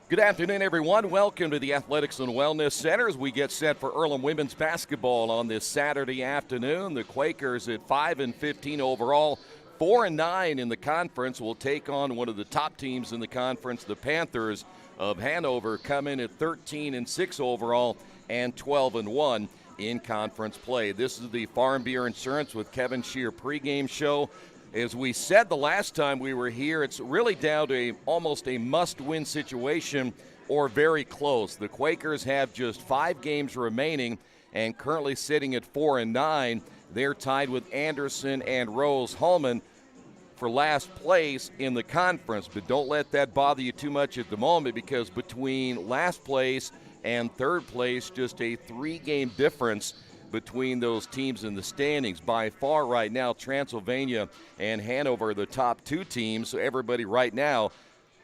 Good afternoon, everyone. Welcome to the Athletics and Wellness Center as we get set for Earlham women's basketball on this Saturday afternoon. The Quakers at 5-15 overall, 4-9 in the conference, will take on one of the top teams in the conference, the Panthers of Hanover, come in at 13-6 overall and 12-1 in conference play. This is the Farm Bureau Insurance with Kevin Shear pregame show. As we said the last time we were here, it's really down to almost a must-win situation or very close. The Quakers have just 5 games remaining and currently sitting at 4-9. They're tied with Anderson and Rose-Hulman for last place in the conference. But don't let that bother you too much at the moment, because between last place and third place, just a 3-game difference between those teams in the standings. By far right now, Transylvania and Hanover are the top 2 teams, so everybody right now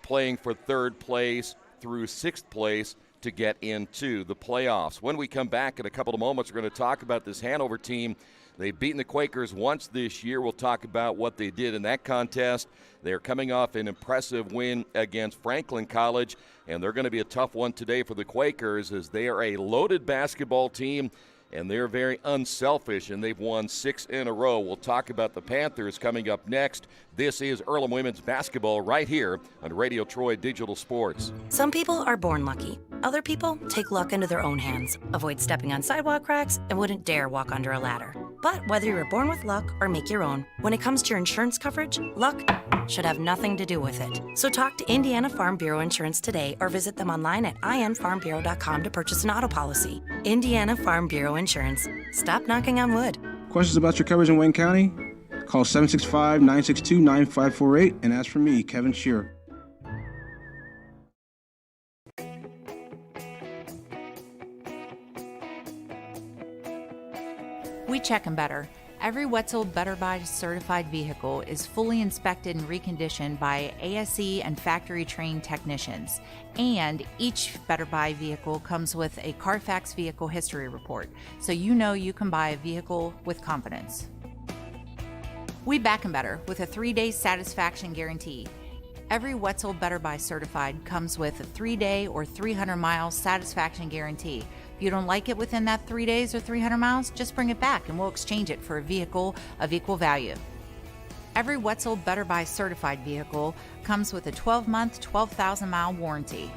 playing for third place through 6th place to get into the playoffs. When we come back in a couple of moments, we're going to talk about this Hanover team. They've beaten the Quakers once this year. We'll talk about what they did in that contest. They're coming off an impressive win against Franklin College, and they're going to be a tough one today for the Quakers, as they are a loaded basketball team, and they're very unselfish, and they've won 6 in a row. We'll talk about the Panthers coming up next. This is Earlham Women's Basketball right here on Radio Troy Digital Sports. Some people are born lucky. Other people take luck into their own hands, avoid stepping on sidewalk cracks, and wouldn't dare walk under a ladder. But whether you were born with luck or make your own, when it comes to your insurance coverage, luck should have nothing to do with it. So talk to Indiana Farm Bureau Insurance today, or visit them online at infarmbureau.com to purchase an auto policy. Indiana Farm Bureau Insurance. Stop knocking on wood. Questions about your coverage in Wayne County? Call 765-962-9548 and ask for me, Kevin Shear. We check them better. Every Wetzel Better Buy certified vehicle is fully inspected and reconditioned by ASE and factory-trained technicians. And each Better Buy vehicle comes with a Carfax vehicle history report, so you know you can buy a vehicle with confidence. We back 'em better with a 3-day satisfaction guarantee. Every Wetzel Better Buy certified comes with a 3-day or 300-mile satisfaction guarantee. If you don't like it within that 3 days or 300 miles, just bring it back and we'll exchange it for a vehicle of equal value. Every Wetzel Better Buy certified vehicle comes with a 12-month, 12,000-mile warranty.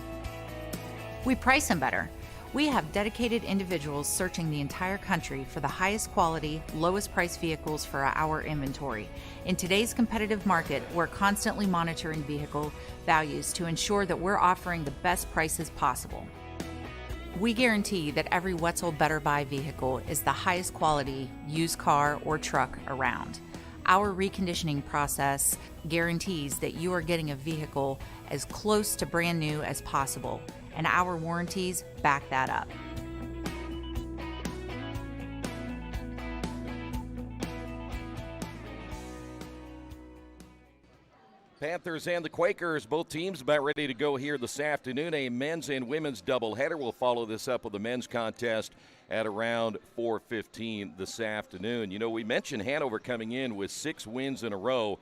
We price them better. We have dedicated individuals searching the entire country for the highest quality, lowest price vehicles for our inventory. In today's competitive market, we're constantly monitoring vehicle values to ensure that we're offering the best prices possible. We guarantee that every Wetzel Better Buy vehicle is the highest quality used car or truck around. Our reconditioning process guarantees that you are getting a vehicle as close to brand new as possible, and our warranties back that up. Panthers and the Quakers, both teams about ready to go here this afternoon. A men's and women's doubleheader. We'll follow this up with the men's contest at around 4:15 this afternoon. You know, we mentioned Hanover coming in with 6 wins in a row.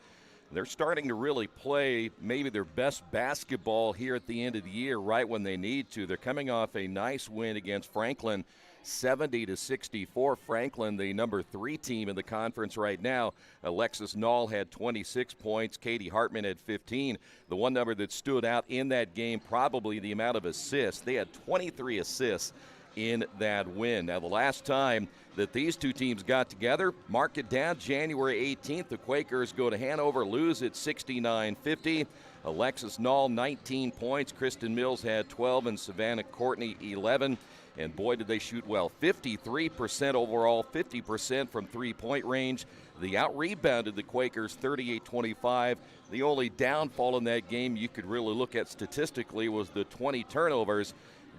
They're starting to really play maybe their best basketball here at the end of the year, right when they need to. They're coming off a nice win against Franklin, 70-64. Franklin, the number 3 team in the conference right now. Alexis Knoll had 26 points. Katie Hartman had 15. The one number that stood out in that game, probably the amount of assists. They had 23 assists in that win. Now, the last time that these two teams got together, mark it down, January 18th. The Quakers go to Hanover, lose at 69-50. Alexis Knoll, 19 points. Kristen Mills had 12, and Savannah Courtney, 11. And boy, did they shoot well. 53% overall, 50% from three-point range. They out-rebounded the Quakers 38-25. The only downfall in that game you could really look at statistically was the 20 turnovers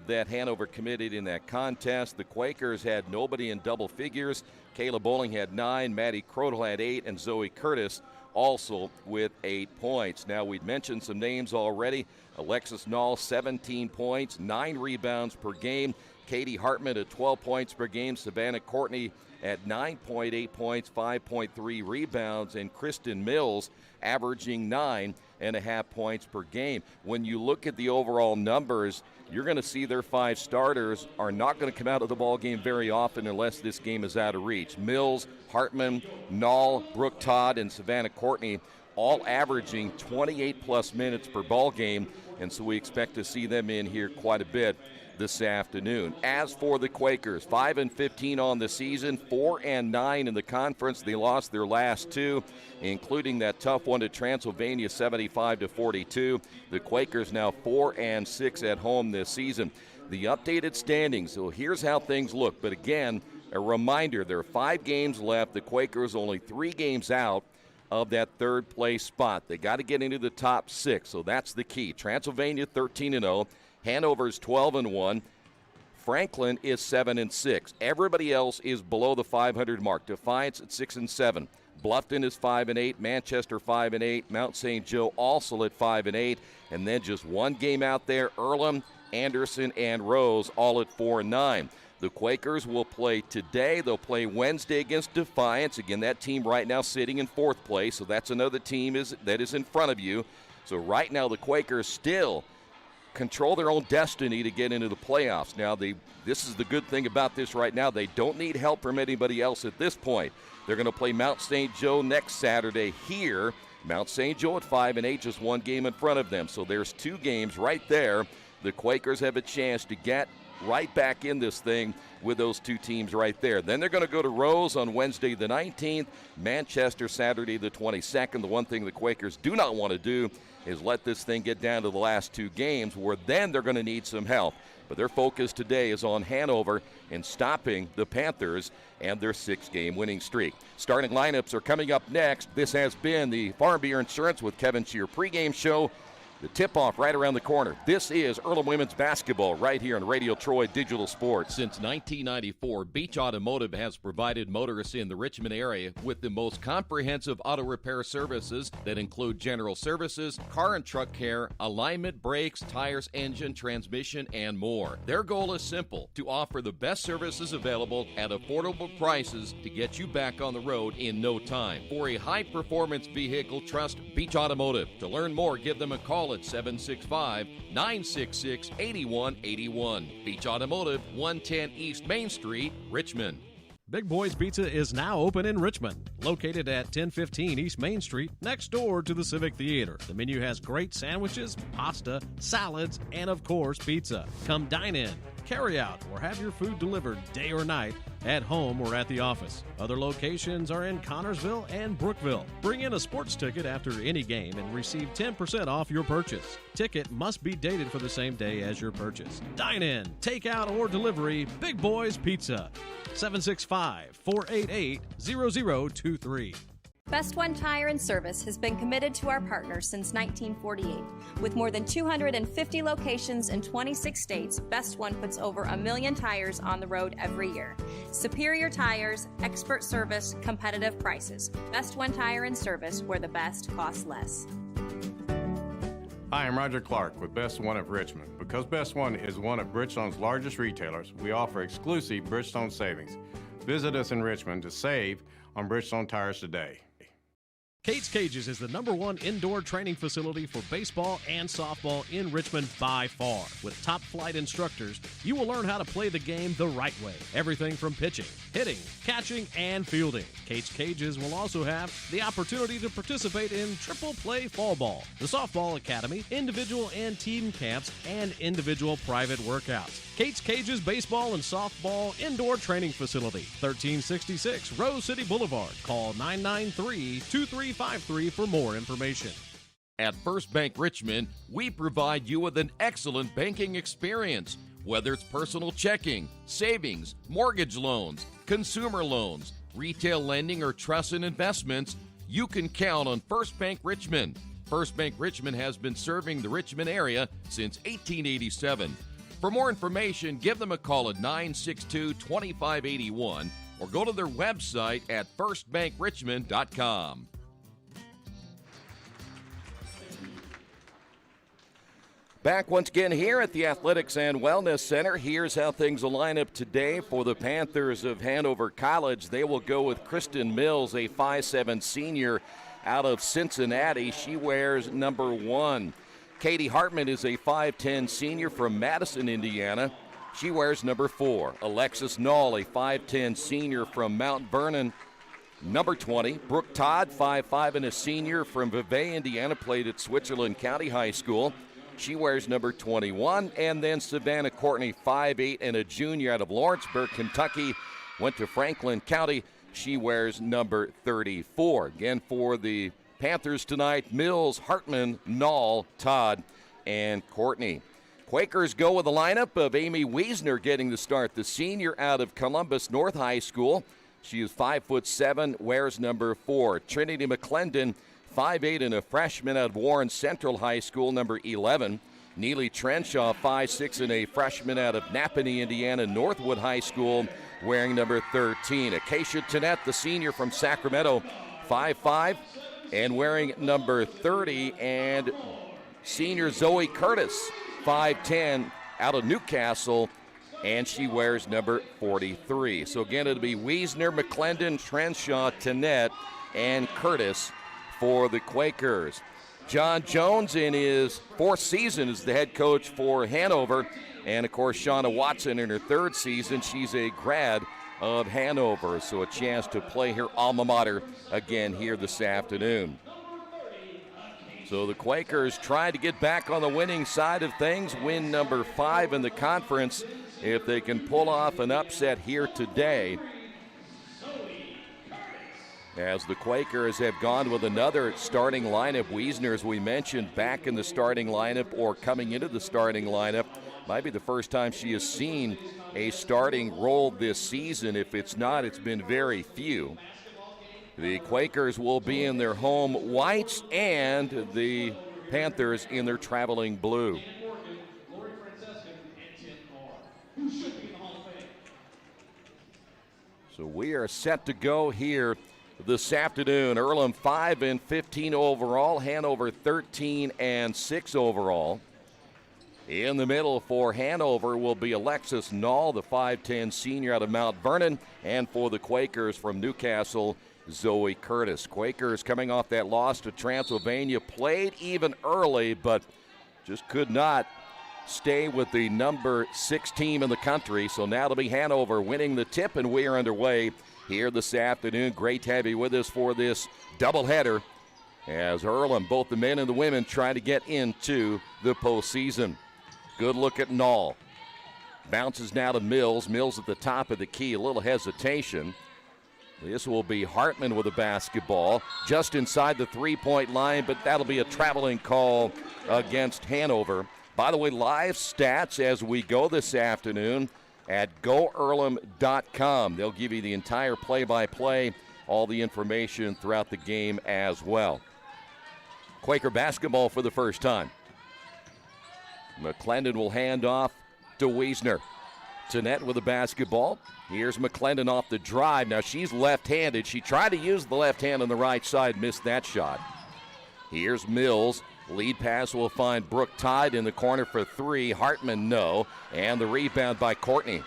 that Hanover committed in that contest. The Quakers had nobody in double figures. Kayla Bowling had 9, Maddie Crodel had 8, and Zoe Curtis also with 8 points. Now, we'd mentioned some names already. Alexis Knoll, 17 points, 9 rebounds per game. Katie Hartman at 12 points per game. Savannah Courtney at 9.8 points, 5.3 rebounds, and Kristen Mills averaging 9.5 points per game. When you look at the overall numbers, you're going to see their 5 starters are not going to come out of the ball game very often unless this game is out of reach. Mills, Hartman, Nall, Brooke Todd, and Savannah Courtney all averaging 28-plus minutes per ball game, and so we expect to see them in here quite a bit this afternoon. As for the Quakers, 5-15 on the season, 4-9 in the conference. They lost their last 2, including that tough one to Transylvania, 75-42. The Quakers now 4-6 at home this season. The updated standings, so here's how things look. But again, a reminder, there are 5 games left. The Quakers only 3 games out of that third place spot. They got to get into the top 6, so that's the key. Transylvania 13-0. Hanover's 12-1. Franklin is 7-6. Everybody else is below the 500 mark. Defiance at 6-7. Bluffton is 5-8. Manchester 5-8. Mount St. Joe also at 5-8. And then just one game out there, Earlham, Anderson, and Rose all at 4-9. The Quakers will play today. They'll play Wednesday against Defiance. Again, that team right now sitting in 4th place, so that's another team that is in front of you. So right now the Quakers still control their own destiny to get into the playoffs. Now, this is the good thing about this right now. They don't need help from anybody else at this point. They're going to play Mount St. Joe next Saturday here. Mount St. Joe at 5-8, just one game in front of them. So there's 2 games right there. The Quakers have a chance to get right back in this thing with those 2 teams right there. Then they're going to go to Rose on Wednesday the 19th, Manchester Saturday the 22nd. The one thing the Quakers do not want to do is let this thing get down to the last 2 games, where then they're going to need some help. But their focus today is on Hanover and stopping the Panthers and their 6-game winning streak. Starting lineups are coming up next. This has been the Farm Bureau Insurance with Kevin Shear pregame show. The tip-off right around the corner. This is Earlham Women's Basketball right here on Radio Troy Digital Sports. Since 1994, Beach Automotive has provided motorists in the Richmond area with the most comprehensive auto repair services that include general services, car and truck care, alignment, brakes, tires, engine, transmission, and more. Their goal is simple: to offer the best services available at affordable prices to get you back on the road in no time. For a high-performance vehicle, trust Beach Automotive. To learn more, give them a call at 765-966-8181. Beach Automotive, 110 East Main Street, Richmond. Big Boys Pizza is now open in Richmond, located at 1015 East Main Street, next door to the Civic Theater. The menu has great sandwiches, pasta, salads, and of course, pizza. Come dine in, carry out, or have your food delivered day or night, at home or at the office. Other locations are in Connorsville and Brookville. Bring in a sports ticket after any game and receive 10% off your purchase. Ticket must be dated for the same day as your purchase. Dine in, take out, or delivery. Big Boys Pizza. 765-488-0023. Best One Tire and Service has been committed to our partners since 1948. With more than 250 locations in 26 states, Best One puts over 1 million tires on the road every year. Superior tires, expert service, competitive prices. Best One Tire and Service, where the best costs less. Hi, I'm Roger Clark with Best One of Richmond. Because Best One is one of Bridgestone's largest retailers, we offer exclusive Bridgestone savings. Visit us in Richmond to save on Bridgestone tires today. Kate's Cages is the #1 indoor training facility for baseball and softball in Richmond by far. With top flight instructors, you will learn how to play the game the right way. Everything from pitching, hitting, catching, and fielding. Kate's Cages will also have the opportunity to participate in triple play fall ball, the softball academy, individual and team camps, and individual private workouts. Kate's Cages Baseball and Softball Indoor Training Facility, 1366 Rose City Boulevard. Call 993-2353 for more information. At First Bank Richmond, we provide you with an excellent banking experience. Whether it's personal checking, savings, mortgage loans, consumer loans, retail lending, or trust and investments, you can count on First Bank Richmond. First Bank Richmond has been serving the Richmond area since 1887. For more information, give them a call at 962-2581 or go to their website at firstbankrichmond.com. Back once again here at the Athletics and Wellness Center. Here's how things will line up today for the Panthers of Hanover College. They will go with Kristen Mills, a 5'7" senior out of Cincinnati. She wears number 1. Katie Hartman is a 5'10" senior from Madison, Indiana. She wears number 4. Alexis Knoll, a 5'10" senior from Mount Vernon, number 20. Brooke Todd, 5'5" and a senior from Vevey, Indiana, played at Switzerland County High School. She wears number 21. And then Savannah Courtney, 5'8" and a junior out of Lawrenceburg, Kentucky, went to Franklin County. She wears number 34. Again, for the Panthers tonight, Mills, Hartman, Knoll, Todd, and Courtney. Quakers go with a lineup of Amy Wiesner getting the start, the senior out of Columbus North High School. She is 5'7", wears number 4. Trinity McClendon, 5'8" and a freshman out of Warren Central High School, number 11. Neely Trenshaw, 5'6" and a freshman out of Napanee, Indiana, Northwood High School, wearing number 13. Acacia Tennette, the senior from Sacramento, 5'5", and wearing number 30. And senior Zoe Curtis, 5'10", out of Newcastle, and she wears number 43. So again, it'll be Wiesner, McClendon, Trenshaw, Tennette, and Curtis for the Quakers. John Jones in his 4th season as the head coach for Hanover. And, of course, Shauna Watson in her 3rd season. She's a grad of Hanover, so a chance to play her alma mater again here this afternoon. So the Quakers try to get back on the winning side of things, win number 5 in the conference if they can pull off an upset here today, as the Quakers have gone with another starting lineup. Wiesner, as we mentioned, back in the starting lineup or coming into the starting lineup. Might be the first time she has seen a starting role this season. If it's not, it's been very few. The Quakers will be in their home whites and the Panthers in their traveling blue. So we are set to go here this afternoon. Earlham 5-15 overall, Hanover 13-6 overall. In the middle for Hanover will be Alexis Knoll, the 5'10" senior out of Mount Vernon, and for the Quakers from Newcastle, Zoe Curtis. Quakers coming off that loss to Transylvania, played even early, but just could not stay with the number 6 team in the country. So now it'll be Hanover winning the tip, and we are underway here this afternoon. Great to have you with us for this doubleheader as Earlham, both the men and the women, try to get into the postseason. Good look at Knoll. Bounces now to Mills. Mills at the top of the key, a little hesitation. This will be Hartman with the basketball just inside the three-point line, but that'll be a traveling call against Hanover. By the way, live stats as we go this afternoon at GoEarlham.com. They'll give you the entire play-by-play, all the information throughout the game as well. Quaker basketball for the first time. McClendon will hand off to Wiesner. Tennette with the basketball. Here's McClendon off the drive. Now she's left-handed. She tried to use the left hand on the right side, missed that shot. Here's Mills. Lead pass will find Brooke Todd in the corner for 3. Hartman, no. And the rebound by Courtney.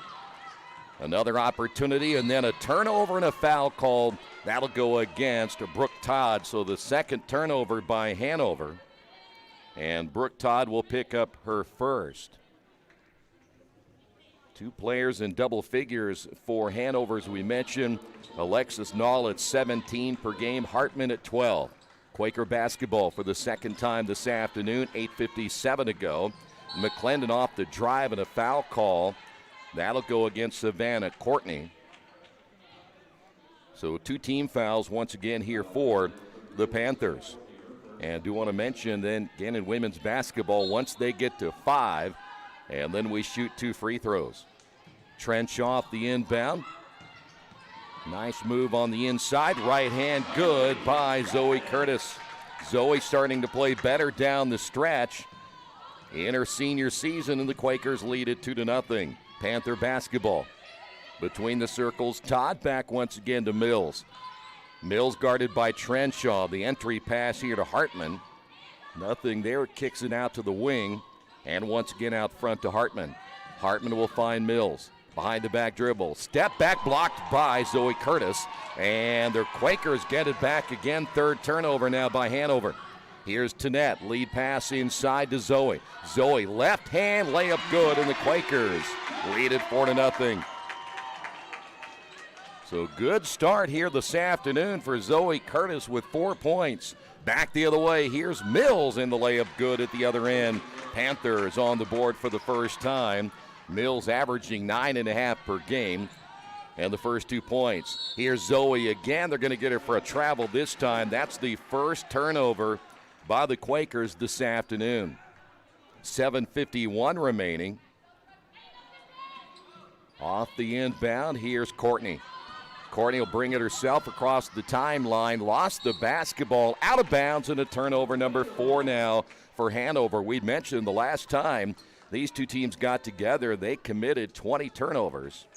Another opportunity, and then a turnover and a foul called. That'll go against Brooke Todd. So the second turnover by Hanover. And Brooke Todd will pick up her first. 2 players in double figures for Hanover, as we mentioned. Alexis Knoll at 17 per game, Hartman at 12. Quaker basketball for the second time this afternoon, 8:57 to go. McClendon off the drive and a foul call. That'll go against Savannah Courtney. So 2 team fouls once again here for the Panthers. And do want to mention then, again in women's basketball, once they get to 5, and then we shoot 2 free throws. Trench off the inbound. Nice move on the inside. Right hand good by Zoe Curtis. Zoe starting to play better down the stretch in her senior season, and the Quakers lead it 2-0. Panther basketball. Between the circles, Todd back once again to Mills. Mills guarded by Trenshaw. The entry pass here to Hartman. Nothing there. Kicks it out to the wing. And once again out front to Hartman. Hartman will find Mills. Behind the back dribble. Step back blocked by Zoe Curtis. And their Quakers get it back again. Third turnover now by Hanover. Here's Tanette. Lead pass inside to Zoe. Zoe left hand layup good, and the Quakers lead it 4-0. So good start here this afternoon for Zoe Curtis with 4 points. Back the other way. Here's Mills in the layup good at the other end. Panthers on the board for the first time. Mills averaging 9.5 per game. And the first 2 points. Here's Zoe again. They're going to get her for a travel this time. That's the first turnover by the Quakers this afternoon. 7:51 remaining. Off the inbound, here's Courtney. Courtney will bring it herself across the timeline. Lost the basketball out of bounds, and a turnover number 4 now for Hanover. We mentioned the last time these two teams got together, they committed 20 turnovers.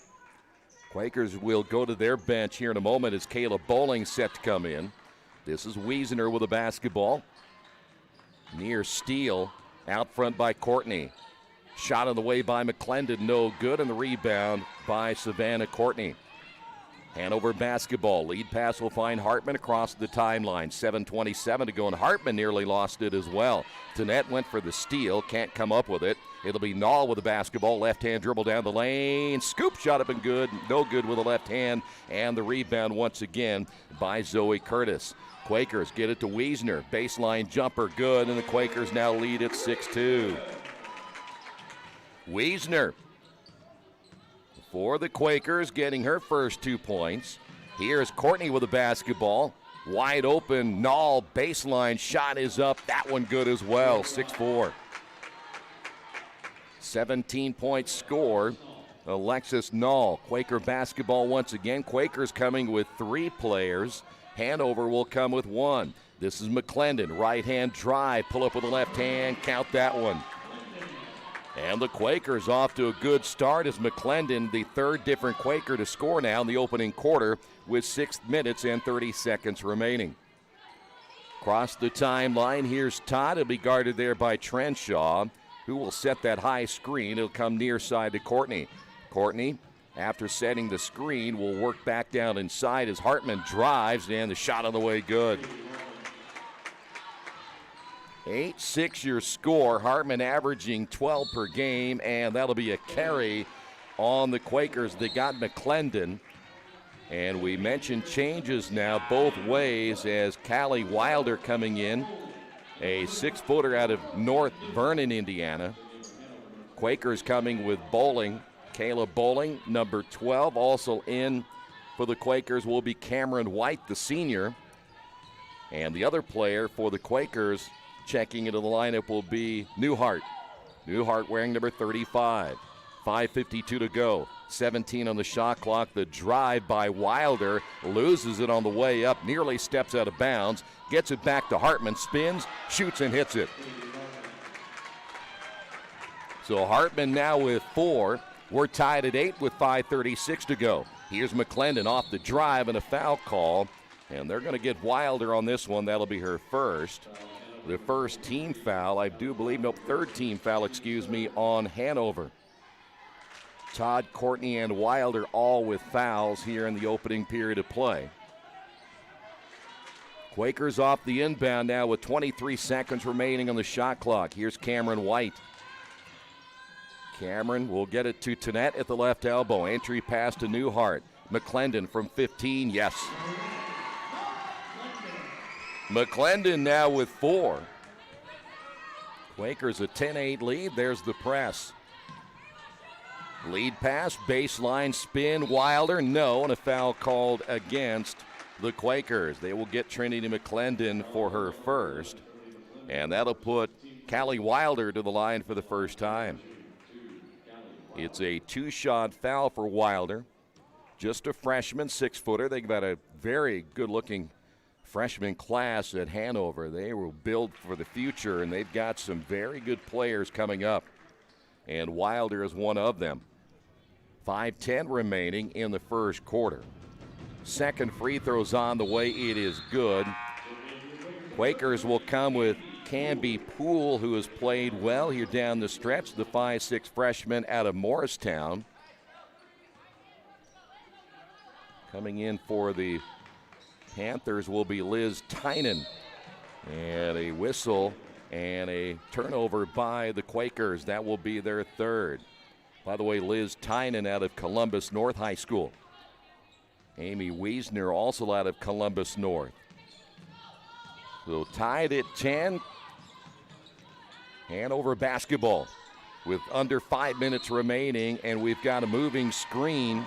Quakers will go to their bench here in a moment as Kayla Bowling set to come in. This is Wiesner with a basketball. Near steal, out front by Courtney. Shot on the way by McClendon, no good, and the rebound by Savannah Courtney. Hanover basketball. Lead pass will find Hartman across the timeline. 7:27 to go, and Hartman nearly lost it as well. Tanette went for the steal, can't come up with it. It'll be Nall with the basketball. Left-hand dribble down the lane. Scoop shot up and good. No good with the left hand. And the rebound once again by Zoe Curtis. Quakers get it to Wiesner. Baseline jumper good, and the Quakers now lead at 6-2. Wiesner for the Quakers, getting her first 2 points. Here's Courtney with the basketball. Wide open, Nall baseline shot is up. That one good as well, 6-4. 17-point score, Alexis Nall. Quaker basketball once again. Quakers coming with 3 players. Hanover will come with 1. This is McClendon, right-hand drive, pull up with the left hand, count that one. And the Quakers off to a good start as McClendon, the third different Quaker to score now in the opening quarter with 6 minutes and 30 seconds remaining. Across the timeline, here's Todd. He'll be guarded there by Trenshaw, who will set that high screen. It'll come near side to Courtney. Courtney, after setting the screen, will work back down inside as Hartman drives, and the shot on the way good. 8-6 your score. Hartman averaging 12 per game, and that'll be a carry on the Quakers. They got McClendon. And we mentioned changes now both ways as Callie Wilder coming in, a 6-footer out of North Vernon, Indiana. Quakers coming with Bowling. Kayla Bowling, number 12, also in for the Quakers will be Cameron White, the senior. And the other player for the Quakers checking into the lineup will be Newhart. Newhart wearing number 35. 5:52 to go. 17 on the shot clock. The drive by Wilder, loses it on the way up, nearly steps out of bounds, gets it back to Hartman, spins, shoots, and hits it. So Hartman now with 4. We're tied at 8 with 5:36 to go. Here's McClendon off the drive and a foul call, and they're going to get Wilder on this one. That'll be her first. The first team foul, I do believe, third team foul, on Hanover. Todd, Courtney, and Wilder all with fouls here in the opening period of play. Quakers off the inbound now with 23 seconds remaining on the shot clock. Here's Cameron White. Cameron will get it to Tanette at the left elbow. Entry pass to Newhart. McClendon from 15, yes. McClendon now with 4. Quakers a 10-8 lead. There's the press. Lead pass, baseline spin, Wilder, no, and a foul called against the Quakers. They will get Trinity McClendon for her first, and that'll put Callie Wilder to the line for the first time. It's a 2-shot foul for Wilder. Just a freshman, 6-footer. They've got a very good-looking freshman class at Hanover. They will build for the future, and they've got some very good players coming up, and Wilder is one of them. 5:10 remaining in the first quarter. Second free throw's on the way. It is good. Quakers will come with Canby Poole, who has played well here down the stretch, the 5'6" freshman out of Morristown. Coming in for the Panthers will be Liz Tynan. And a whistle and a turnover by the Quakers. That will be their third. By the way, Liz Tynan out of Columbus North High School. Amy Wiesner also out of Columbus North. So tied at 10. Hanover basketball with under 5 minutes remaining, and we've got a moving screen.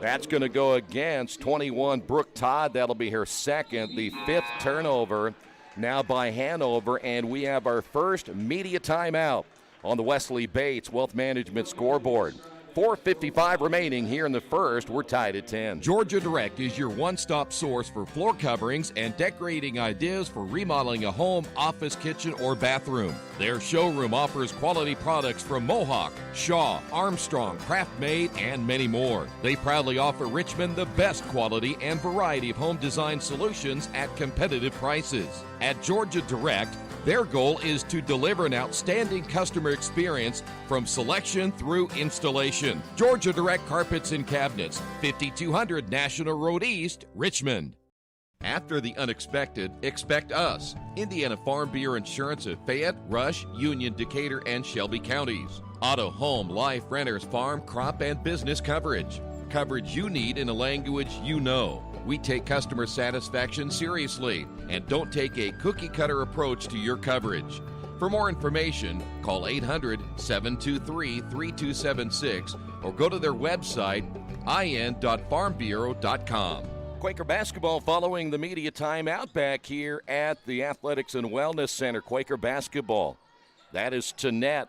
That's going to go against 21, Brooke Todd. That'll be her second, the 5th turnover now by Hanover, and we have our first media timeout on the Wesley Bates Wealth Management scoreboard. 4:55 remaining here in the first. We're tied at 10. Georgia Direct is your one-stop source for floor coverings and decorating ideas for remodeling a home, office, kitchen, or bathroom. Their showroom offers quality products from Mohawk, Shaw, Armstrong, Craft Made, and many more. They proudly offer Richmond the best quality and variety of home design solutions at competitive prices. At Georgia Direct, their goal is to deliver an outstanding customer experience from selection through installation. Georgia Direct Carpets and Cabinets, 5200 National Road East, Richmond. After the unexpected, expect us. Indiana Farm Bureau Insurance of Fayette, Rush, Union, Decatur, and Shelby counties. Auto, home, life, renters, farm, crop, and business coverage. Coverage you need in a language you know. We take customer satisfaction seriously and don't take a cookie-cutter approach to your coverage. For more information, call 800-723-3276 or go to their website, in.farmbureau.com. Quaker basketball following the media timeout back here at the Athletics and Wellness Center. Quaker basketball. That is to net.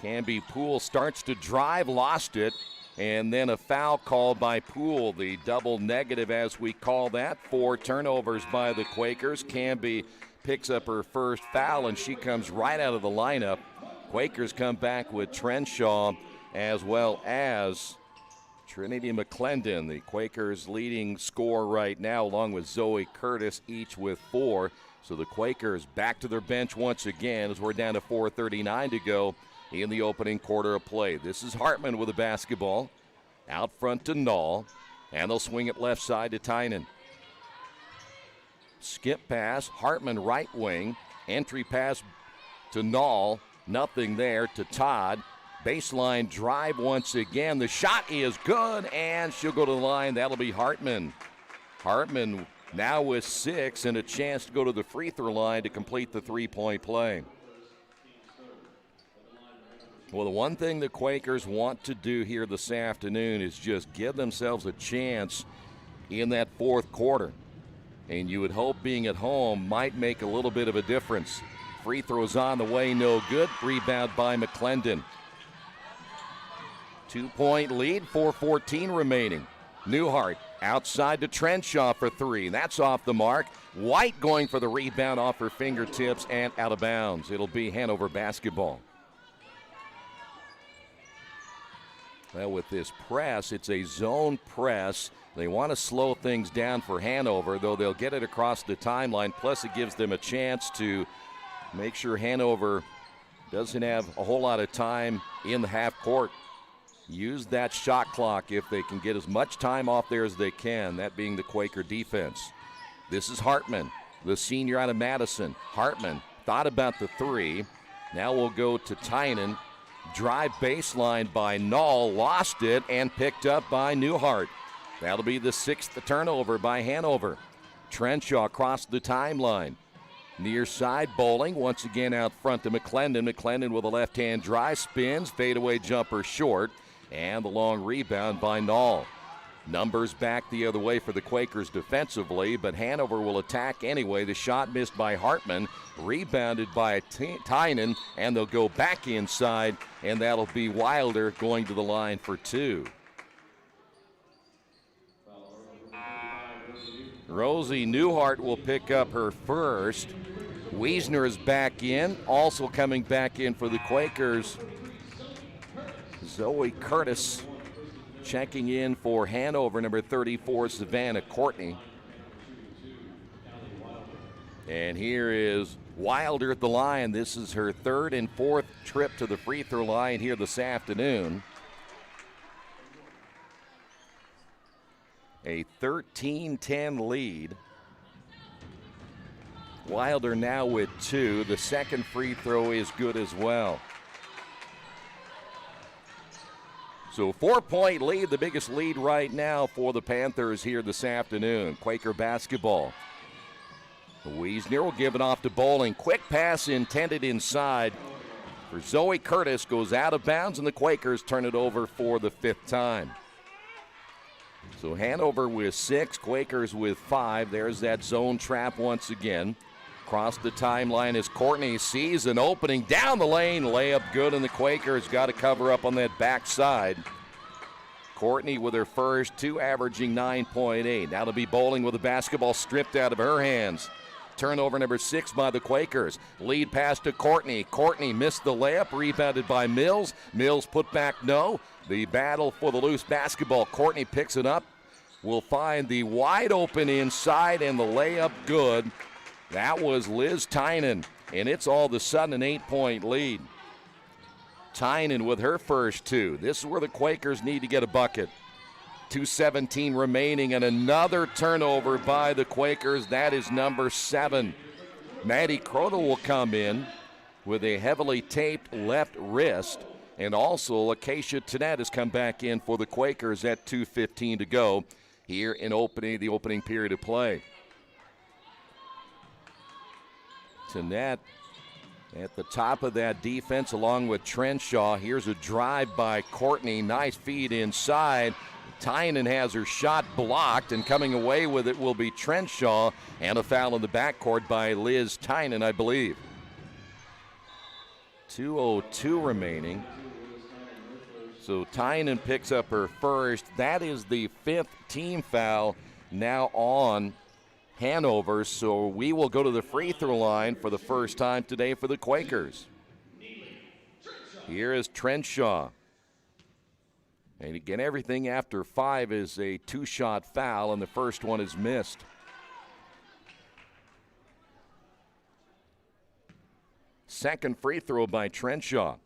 Canby Poole starts to drive, lost it. And then a foul called by Poole, the double negative as we call that. 4 turnovers by the Quakers. Canby picks up her first foul, and she comes right out of the lineup. Quakers come back with Trenshaw as well as Trinity McClendon, the Quakers' leading scorer right now, along with Zoe Curtis, each with 4. So the Quakers back to their bench once again as we're down to 4:39 to go in the opening quarter of play. This is Hartman with the basketball. Out front to Knoll, and they'll swing it left side to Tynan. Skip pass, Hartman right wing. Entry pass to Knoll, nothing there to Todd. Baseline drive once again. The shot is good, and she'll go to the line. That'll be Hartman. Hartman now with 6 and a chance to go to the free throw line to complete the three-point play. Well, the one thing the Quakers want to do here this afternoon is just give themselves a chance in that fourth quarter. And you would hope being at home might make a little bit of a difference. Free throws on the way, no good. Rebound by McClendon. 2-point lead, 4:14 remaining. Newhart outside to Trenshaw for 3. That's off the mark. White going for the rebound off her fingertips and out of bounds. It'll be Hanover basketball. Well, with this press, it's a zone press. They want to slow things down for Hanover, though they'll get it across the timeline. Plus, it gives them a chance to make sure Hanover doesn't have a whole lot of time in the half court. Use that shot clock if they can get as much time off there as they can, that being the Quaker defense. This is Hartman, the senior out of Madison. Hartman thought about the 3. Now we'll go to Tynan. Drive baseline by Knoll, lost it, and picked up by Newhart. That'll be the 6th turnover by Hanover. Trenshaw crossed the timeline. Near side bowling, once again out front to McClendon. McClendon with a left-hand drive, spins, fadeaway jumper short, and the long rebound by Knoll. Numbers back the other way for the Quakers defensively, but Hanover will attack anyway. The shot missed by Hartman, rebounded by Tynan, and they'll go back inside, and that'll be Wilder going to the line for 2. Rosie Newhart will pick up her first. Wiesner is back in. Also coming back in for the Quakers, Zoe Curtis. Checking in for Hanover, number 34, Savannah Courtney. And here is Wilder at the line. This is her third and fourth trip to the free throw line here this afternoon. A 13-10 lead. Wilder now with 2. The second free throw is good as well. So 4-point lead, the biggest lead right now for the Panthers here this afternoon. Quaker basketball. Wiesner will give it off to Bowling. Quick pass intended inside for Zoe Curtis. Goes out of bounds, and the Quakers turn it over for the 5th time. So Hanover with 6, Quakers with 5. There's that zone trap once again. Across the timeline as Courtney sees an opening down the lane. Layup good, and the Quakers got to cover up on that backside. Courtney with her first 2, averaging 9.8. Now to be Bowling with the basketball stripped out of her hands. Turnover number 6 by the Quakers. Lead pass to Courtney. Courtney missed the layup, rebounded by Mills. Mills put back no. The battle for the loose basketball. Courtney picks it up. Will find the wide open inside, and the layup good. That was Liz Tynan, and it's all of a sudden an 8-point lead. Tynan with her first 2. This is where the Quakers need to get a bucket. 2:17 remaining, and another turnover by the Quakers. That is number 7. Maddie Croto will come in with a heavily taped left wrist, and also Acacia Tennant has come back in for the Quakers at 2:15 to go here in the opening period of play. Tennant at the top of that defense along with Trenshaw. Here's a drive by Courtney. Nice feed inside. Tynan has her shot blocked, and coming away with it will be Trenshaw, and a foul in the backcourt by Liz Tynan, I believe. 2:02 remaining. So Tynan picks up her first. That is the 5th team foul now on Hanover, so we will go to the free throw line for the first time today for the Quakers. Here is Trenshaw. And again, everything after 5 is a 2-shot foul, and the first one is missed. Second free throw by Trenshaw.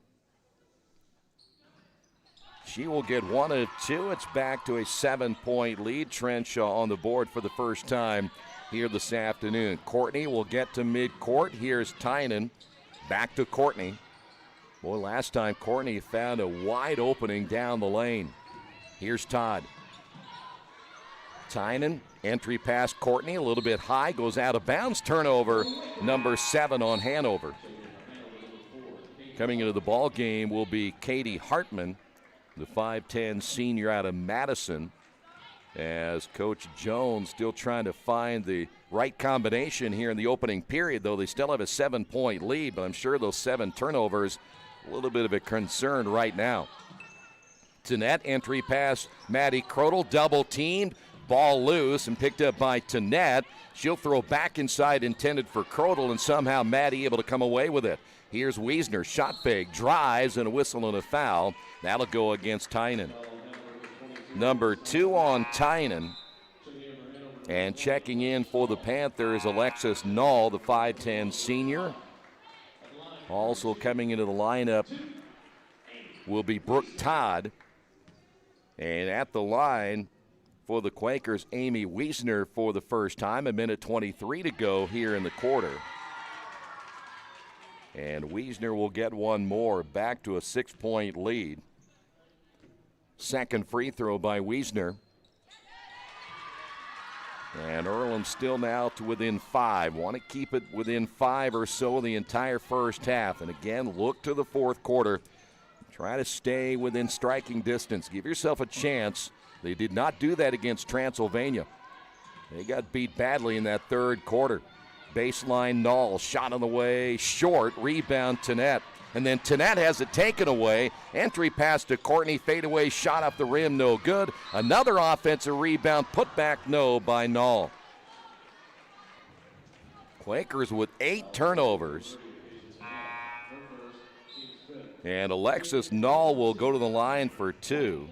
She will get 1 of 2. It's back to a 7-point lead. Trenshaw on the board for the first time here this afternoon. Courtney will get to midcourt. Here's Tynan. Back to Courtney. Boy, last time Courtney found a wide opening down the lane. Here's Todd. Tynan, entry past Courtney, a little bit high, goes out of bounds. Turnover, number 7 on Hanover. Coming into the ball game will be Katie Hartman, the 5'10 senior out of Madison, as Coach Jones still trying to find the right combination here in the opening period, though they still have a 7-point lead, but I'm sure those 7 turnovers, a little bit of a concern right now. Tennant, entry pass, Maddie Crotel, double teamed, ball loose and picked up by Tennant. She'll throw back inside, intended for Crotel, and somehow Maddie able to come away with it. Here's Wiesner, shot fake, drives, and a whistle and a foul. That'll go against Tynan. Number 2 on Tynan. And checking in for the Panthers, Alexis Null, the 5'10 senior. Also coming into the lineup will be Brooke Todd. And at the line for the Quakers, Amy Wiesner for the first time. 1:23 to go here in the quarter. And Wiesner will get one more, back to a 6-point lead. Second free throw by Wiesner. And Earlham still now to within 5. Want to keep it within 5 or so the entire first half. And again, look to the fourth quarter. Try to stay within striking distance. Give yourself a chance. They did not do that against Transylvania. They got beat badly in that third quarter. Baseline Null, shot on the way, short, rebound Tennant. And then Tennant has it taken away. Entry pass to Courtney, fadeaway shot off the rim, no good. Another offensive rebound, put back no by Null. Quakers with 8 turnovers. And Alexis Null will go to the line for 2.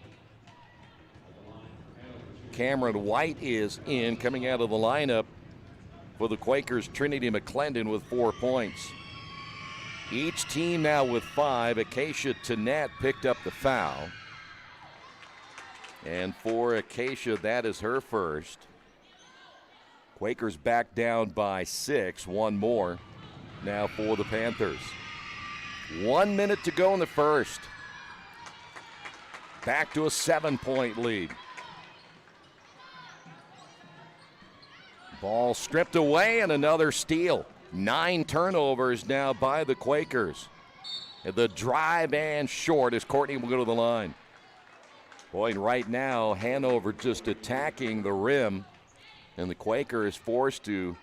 Cameron White is in, coming out of the lineup for the Quakers, Trinity McClendon with 4 points. Each team now with 5. Acacia Tanette picked up the foul. And for Acacia, that is her first. Quakers back down by 6. One more now for the Panthers. 1 minute to go in the first. Back to a 7-point lead. Ball stripped away and another steal. 9 turnovers now by the Quakers. The drive and short as Courtney will go to the line. Boy, right now, Hanover just attacking the rim, and the Quakers forced to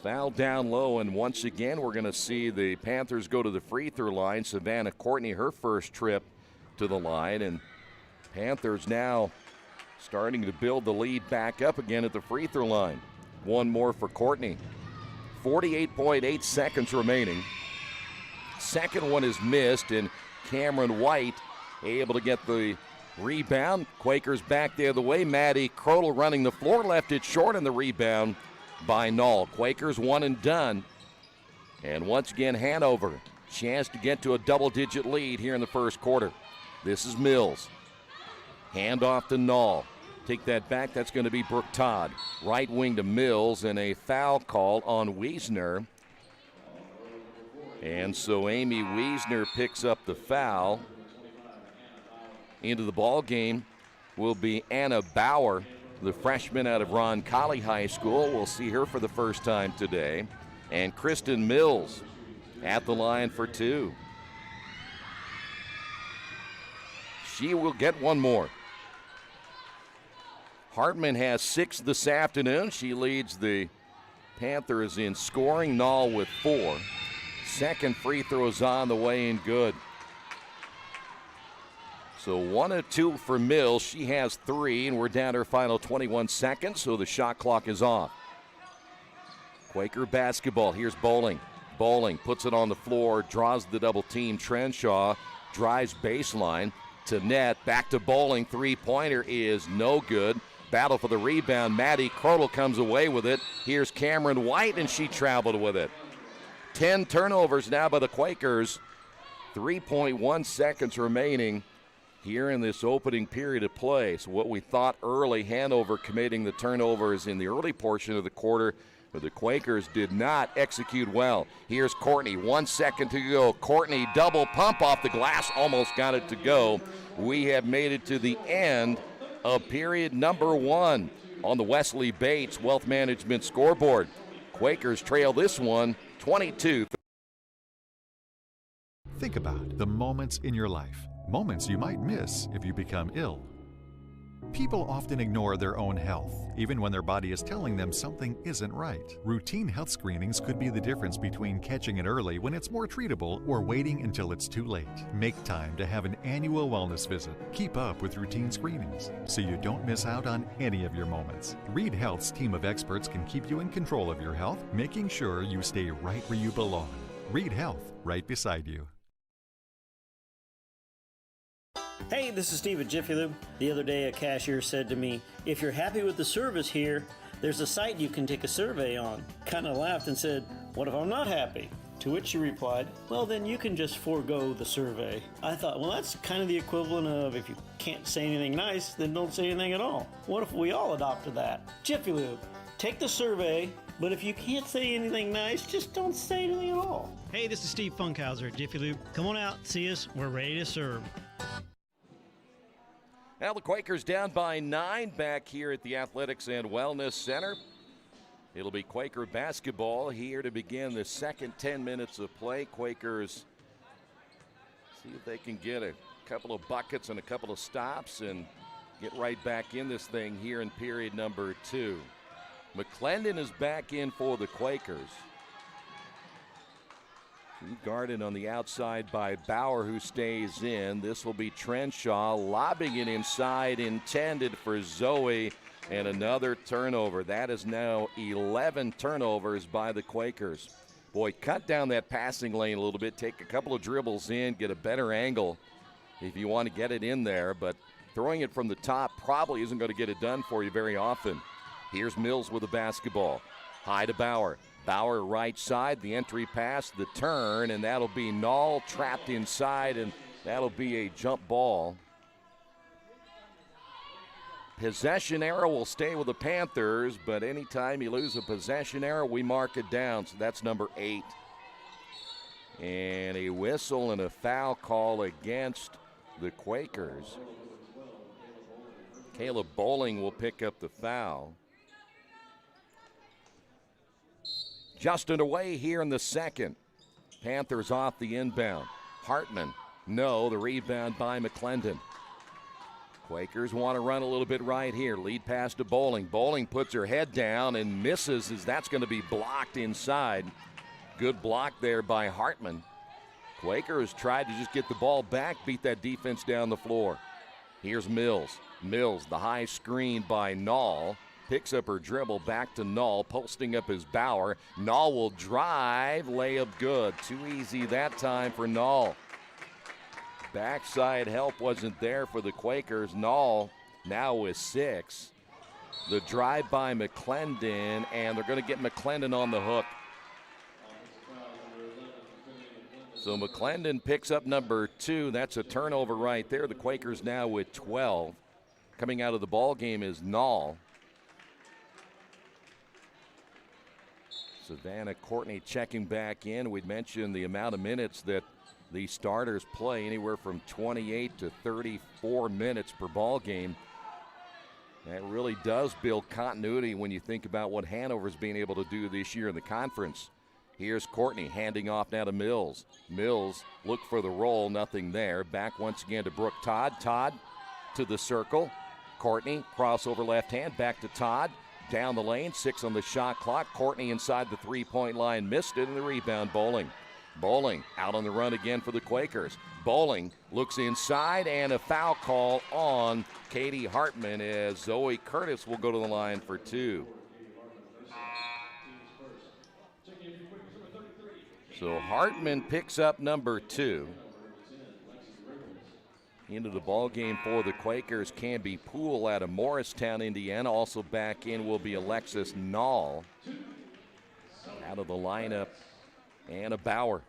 foul down low, and once again we're going to see the Panthers go to the free throw line. Savannah Courtney, her first trip to the line, and Panthers now starting to build the lead back up again at the free throw line. One more for Courtney. 48.8 seconds remaining. Second one is missed, and Cameron White able to get the rebound. Quakers back the other way. Maddie Crodel running the floor, left it short, and the rebound by Null. Quakers one and done. And once again, Hanover, chance to get to a double-digit lead here in the first quarter. This is Mills. Hand off to Null. Take that back. That's going to be Brooke Todd. Right wing to Mills, and a foul call on Wiesner. And so Amy Wiesner picks up the foul. Into the ball game will be Anna Bauer, the freshman out of Roncalli High School. We'll see her for the first time today. And Kristen Mills at the line for 2. She will get one more. Hartman has 6 this afternoon. She leads the Panthers in scoring. Null with 4. Second free throw is on the way and good. So 1 of 2 for Mills. She has 3, and we're down to her final 21 seconds, so the shot clock is off. Quaker basketball. Here's Bowling. Bowling puts it on the floor, draws the double team. Trenshaw drives baseline to net. Back to Bowling. Three-pointer is no good. Battle for the rebound. Maddie Crodel comes away with it. Here's Cameron White, and she traveled with it. 10 turnovers now by the Quakers. 3.1 seconds remaining here in this opening period of play. So what we thought early, Hanover committing the turnovers in the early portion of the quarter, but the Quakers did not execute well. Here's Courtney, 1 second to go. Courtney double pump off the glass, almost got it to go. We have made it to the end of period number 1 on the Wesley Bates Wealth Management scoreboard. Quakers trail this one 22. Think about the moments in your life. Moments you might miss if you become ill. People often ignore their own health, even when their body is telling them something isn't right. Routine health screenings could be the difference between catching it early when it's more treatable or waiting until it's too late. Make time to have an annual wellness visit. Keep up with routine screenings so you don't miss out on any of your moments. Reed Health's team of experts can keep you in control of your health, making sure you stay right where you belong. Reed Health, right beside you. Hey, this is Steve at Jiffy Lube. The other day a cashier said to me, if you're happy with the service here, there's a site you can take a survey on. Kinda laughed and said, what if I'm not happy? To which she replied, well then you can just forego the survey. I thought, well that's kind of the equivalent of if you can't say anything nice, then don't say anything at all. What if we all adopted that? Jiffy Lube, take the survey, but if you can't say anything nice, just don't say anything at all. Hey, this is Steve Funkhauser at Jiffy Lube. Come on out, see us, we're ready to serve. Now the Quakers down by 9 back here at the Athletics and Wellness Center. It'll be Quaker basketball here to begin the second 10 minutes of play. Quakers see if they can get a couple of buckets and a couple of stops and get right back in this thing here in period number 2. McClendon is back in for the Quakers. Guarded on the outside by Bauer, who stays in. This will be Trenshaw lobbing it inside, intended for Zoe, and another turnover. That is now 11 turnovers by the Quakers. Boy, cut down that passing lane a little bit, take a couple of dribbles in, get a better angle if you want to get it in there, but throwing it from the top probably isn't going to get it done for you very often. Here's Mills with the basketball. High to Bauer. Bauer right side, the entry pass, the turn, and that'll be Knoll trapped inside, and that'll be a jump ball. Possession arrow will stay with the Panthers, but anytime you lose a possession arrow, we mark it down, so that's number 8. And a whistle and a foul call against the Quakers. Caleb Bowling will pick up the foul. Just underway here in the second. Panthers off the inbound. Hartman, no, the rebound by McClendon. Quakers want to run a little bit right here. Lead pass to Bowling. Bowling puts her head down and misses as that's going to be blocked inside. Good block there by Hartman. Quakers tried to just get the ball back, beat that defense down the floor. Here's Mills. Mills, the high screen by Knoll. Picks up her dribble back to Knoll, posting up his Bauer. Knoll will drive, layup good. Too easy that time for Knoll. Backside help wasn't there for the Quakers. Knoll now with 6. The drive by McClendon, and they're going to get McClendon on the hook. So McClendon picks up number 2. That's a turnover right there. The Quakers now with 12. Coming out of the ball game is Knoll. Savannah Courtney checking back in. We'd mentioned the amount of minutes that the starters play, anywhere from 28 to 34 minutes per ball game. That really does build continuity when you think about what Hanover's being able to do this year in the conference. Here's Courtney handing off now to Mills. Mills look for the roll, nothing there. Back once again to Brooke Todd. Todd to the circle. Courtney, crossover left hand, back to Todd. Down the lane, 6 on the shot clock. Courtney inside the three-point line, missed it, and the rebound Bowling. Bowling out on the run again for the Quakers. Bowling looks inside, and a foul call on Katie Hartman as Zoe Curtis will go to the line for 2. So Hartman picks up number 2. Into the ball game for the Quakers, Canby Poole out of Morristown, Indiana. Also back in will be Alexis Knoll. Out of the lineup, Anna Bauer.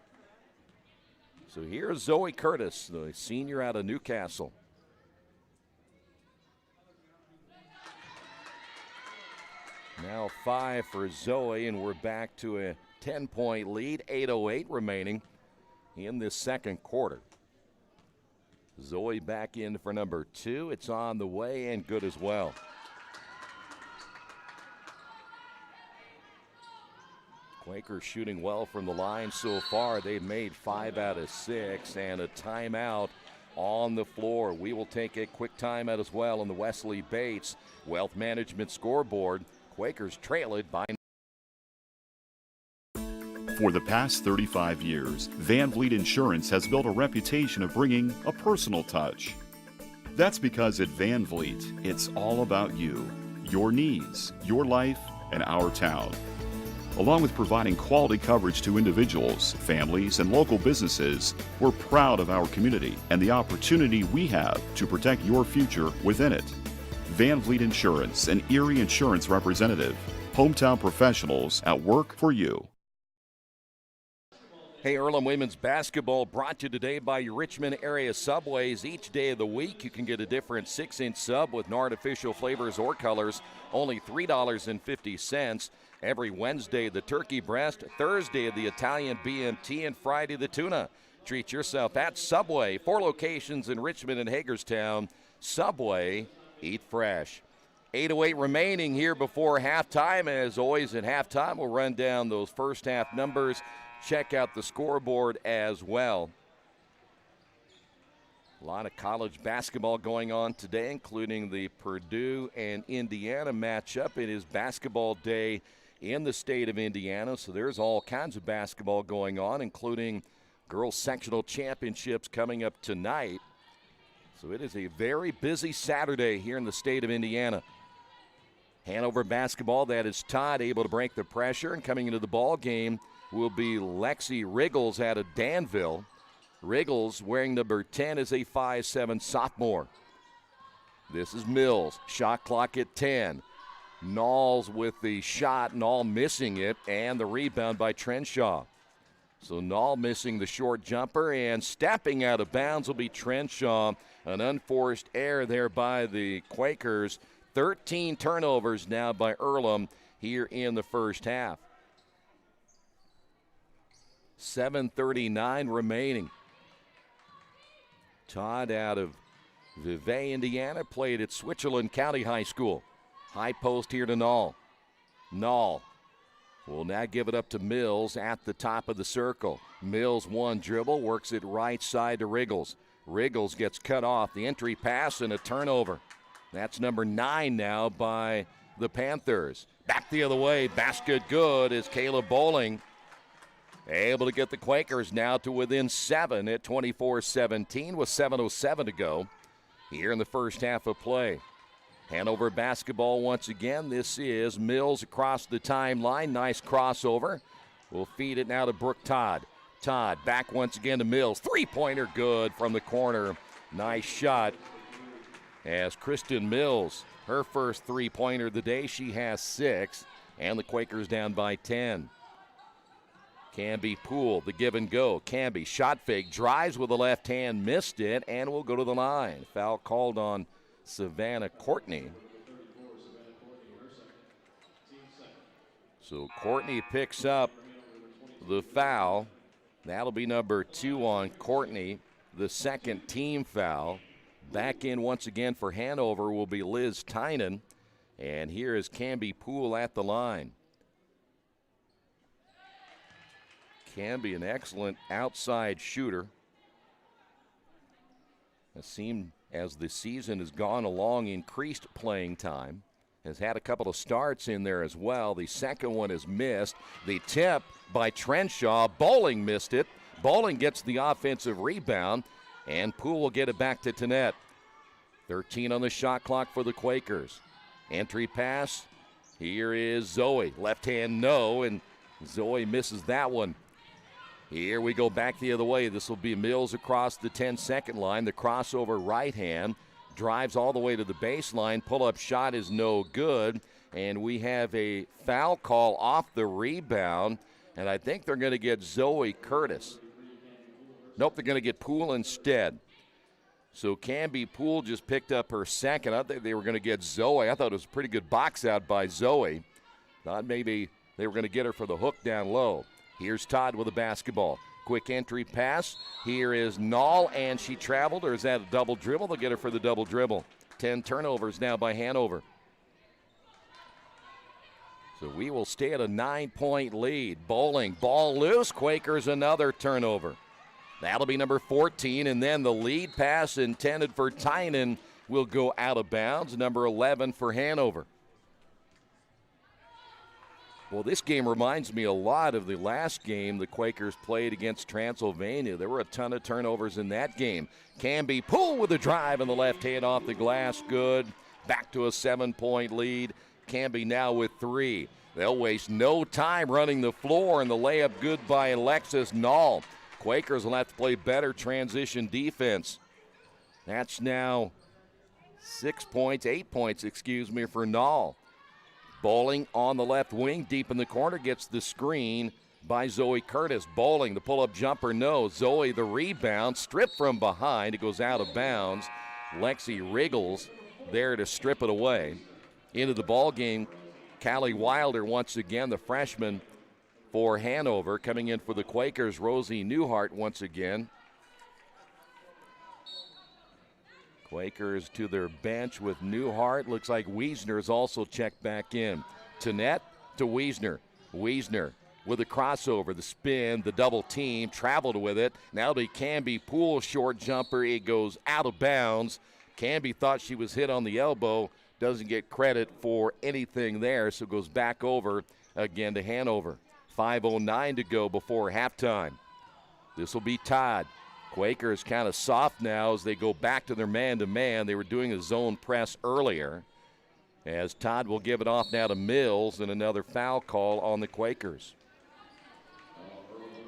So here's Zoe Curtis, the senior out of Newcastle. Now 5 for Zoe, and we're back to a 10-point lead, 8:08 remaining in this second quarter. Zoe back in for number 2. It's on the way and good as well. Quakers shooting well from the line so far. They've made 5 out of 6, and a timeout on the floor. We will take a quick timeout as well on the Wesley Bates Wealth Management scoreboard. Quakers trail it by. For the past 35 years, Van Vliet Insurance has built a reputation of bringing a personal touch. That's because at Van Vliet, it's all about you, your needs, your life, and our town. Along with providing quality coverage to individuals, families, and local businesses, we're proud of our community and the opportunity we have to protect your future within it. Van Vliet Insurance, an Erie Insurance representative. Hometown professionals at work for you. Hey, Earlham women's basketball brought to you today by your Richmond area Subways. Each day of the week, you can get a different 6-inch sub with no artificial flavors or colors, only $3.50. Every Wednesday, the turkey breast, Thursday, the Italian BMT, and Friday, the tuna. Treat yourself at Subway. 4 locations in Richmond and Hagerstown. Subway, eat fresh. 8:08 remaining here before halftime. As always at halftime, we'll run down those first half numbers. Check out the scoreboard as well. A lot of college basketball going on today, including the Purdue and Indiana matchup. It is basketball day in the state of Indiana, so there's all kinds of basketball going on, including girls sectional championships coming up tonight. So it is a very busy Saturday here in the state of Indiana. Hanover basketball, that is Todd able to break the pressure, and coming into the ball game will be Lexi Riggles out of Danville. Riggles, wearing number 10, is a 5'7" sophomore. This is Mills. Shot clock at 10. Knowles with the shot, Knoll missing it, and the rebound by Trenshaw. So Knoll missing the short jumper, and stepping out of bounds will be Trenshaw. An unforced error there by the Quakers. 13 turnovers now by Earlham here in the first half. 7:39 remaining. Todd out of Vevey, Indiana, played at Switzerland County High School. High post here to Knoll. Knoll will now give it up to Mills at the top of the circle. Mills one dribble, works it right side to Riggles. Riggles gets cut off. The entry pass and a turnover. That's number 9 now by the Panthers. Back the other way, basket good is Caleb Bowling. Able to get the Quakers now to within 7 at 24-17 with 7:07 to go here in the first half of play. Hanover basketball once again. This is Mills across the timeline. Nice crossover. We'll feed it now to Brooke Todd. Todd back once again to Mills. Three-pointer good from the corner. Nice shot as Kristen Mills, her first three-pointer of the day. She has 6, and the Quakers down by 10. Canby Poole, the give and go. Canby, shot fake, drives with the left hand, missed it, and will go to the line. Foul called on Savannah Courtney. So Courtney picks up the foul. That'll be number 2 on Courtney, the second team foul. Back in once again for Hanover will be Liz Tynan. And here is Canby Poole at the line. Canby, an excellent outside shooter. It seemed as the season has gone along, increased playing time. Has had a couple of starts in there as well. The second one is missed. The tip by Trenshaw. Bowling missed it. Bowling gets the offensive rebound, and Poole will get it back to Tanette. 13 on the shot clock for the Quakers. Entry pass. Here is Zoe. Left hand no, and Zoe misses that one. Here we go back the other way. This will be Mills across the 10-second line. The crossover right hand. Drives all the way to the baseline. Pull-up shot is no good. And we have a foul call off the rebound. And I think they're going to get Zoe Curtis. Nope, they're going to get Poole instead. So Canby Poole just picked up her second. I think they were going to get Zoe. I thought it was a pretty good box out by Zoe. Thought maybe they were going to get her for the hook down low. Here's Todd with a basketball. Quick entry pass. Here is Knoll, and she traveled, or is that a double dribble? They'll get her for the double dribble. 10 turnovers now by Hanover. So we will stay at a 9-point lead. Bowling, ball loose. Quakers another turnover. That'll be number 14, and then the lead pass intended for Tynan will go out of bounds. Number 11 for Hanover. Well, this game reminds me a lot of the last game the Quakers played against Transylvania. There were a ton of turnovers in that game. Canby Poole with a drive on the left hand off the glass. Good. Back to a 7-point lead. Canby now with 3. They'll waste no time running the floor, and the layup good by Alexis Knoll. Quakers will have to play better transition defense. That's now 8 points, for Knoll. Bowling on the left wing, deep in the corner, gets the screen by Zoe Curtis. Bowling, the pull-up jumper, no. Zoe, the rebound, stripped from behind. It goes out of bounds. Lexi Riggles there to strip it away. Into the ball game, Callie Wilder once again, the freshman for Hanover. Coming in for the Quakers, Rosie Newhart once again. Quakers to their bench with Newhart. Looks like Wiesner is also checked back in. Tanette to Wiesner. Wiesner with a crossover, the spin, the double team, traveled with it. Now to Canby Poole, short jumper. It goes out of bounds. Canby thought she was hit on the elbow. Doesn't get credit for anything there, so goes back over again to Hanover. 5:09 to go before halftime. This will be Todd. Quakers kind of soft now as they go back to their man-to-man. They were doing a zone press earlier. As Todd will give it off now to Mills, and another foul call on the Quakers.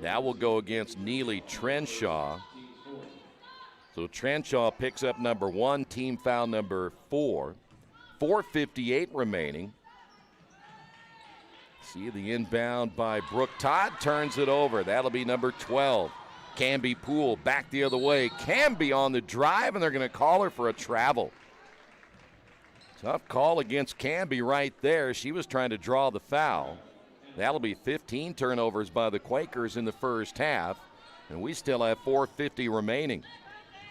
That will go against Neely Trenshaw. So Trenshaw picks up number 1, team foul number 4. 4:58 remaining. See the inbound by Brooke Todd, turns it over. That'll be number 12. Canby Poole back the other way. Canby on the drive, and they're going to call her for a travel. Tough call against Canby right there. She was trying to draw the foul. That'll be 15 turnovers by the Quakers in the first half, and we still have 4:50 remaining.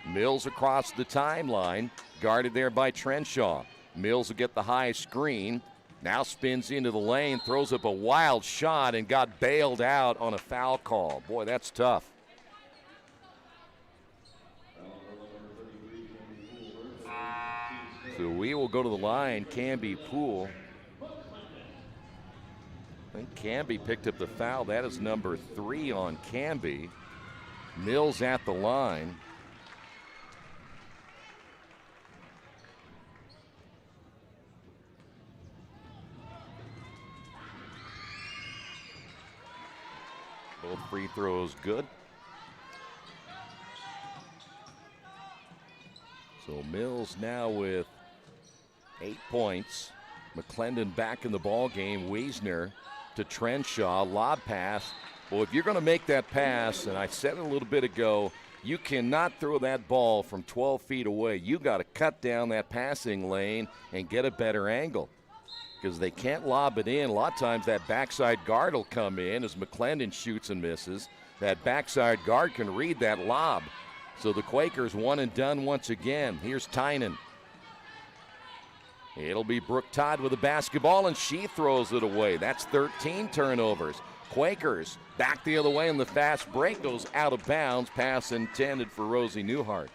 Mills across the timeline, guarded there by Trenshaw. Mills will get the high screen. Now spins into the lane, throws up a wild shot, and got bailed out on a foul call. Boy, that's tough. So we will go to the line, Canby Poole. I think Canby picked up the foul. That is number 3 on Canby. Mills at the line. Both free throws good. So Mills now with 8 points. McClendon back in the ball game. Wiesner to Trenshaw, lob pass. Well, if you're going to make that pass, and I said it a little bit ago, you cannot throw that ball from 12 feet away. You got to cut down that passing lane and get a better angle, because they can't lob it in. A lot of times that backside guard will come in as McClendon shoots and misses. That backside guard can read that lob. So the Quakers one and done once again. Here's Tynan. It'll be Brooke Todd with the basketball, and she throws it away. That's 13 turnovers. Quakers back the other way, and the fast break goes out of bounds. Pass intended for Rosie Newhart.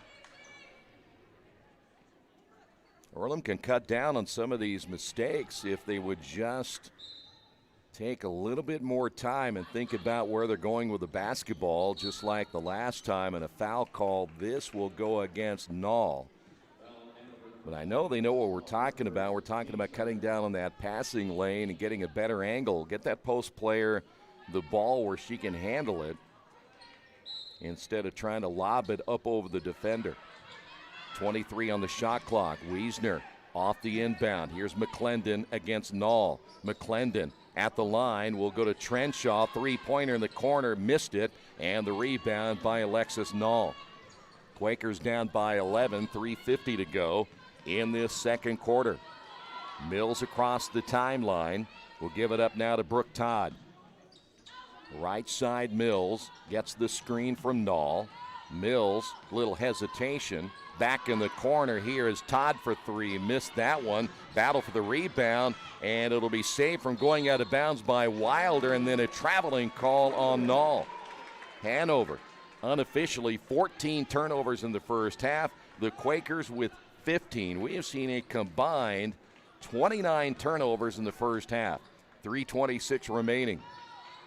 Earlham can cut down on some of these mistakes if they would just take a little bit more time and think about where they're going with the basketball, just like the last time, and a foul call. This will go against Nall. But I know they know what we're talking about. We're talking about cutting down on that passing lane and getting a better angle. Get that post player the ball where she can handle it instead of trying to lob it up over the defender. 23 on the shot clock. Wiesner off the inbound. Here's McClendon against Nall. McClendon at the line will go to Trenshaw. Three-pointer in the corner, missed it, and the rebound by Alexis Nall. Quakers down by 11, 3:50 to go in this second quarter. Mills across the timeline. Will give it up now to Brooke Todd. Right side Mills gets the screen from Nall. Mills, little hesitation. Back in the corner here is Todd for three. Missed that one. Battle for the rebound, and it'll be saved from going out of bounds by Wilder, and then a traveling call on Nall. Hanover, unofficially 14 turnovers in the first half. The Quakers with 15. We have seen a combined 29 turnovers in the first half. 3:26 remaining.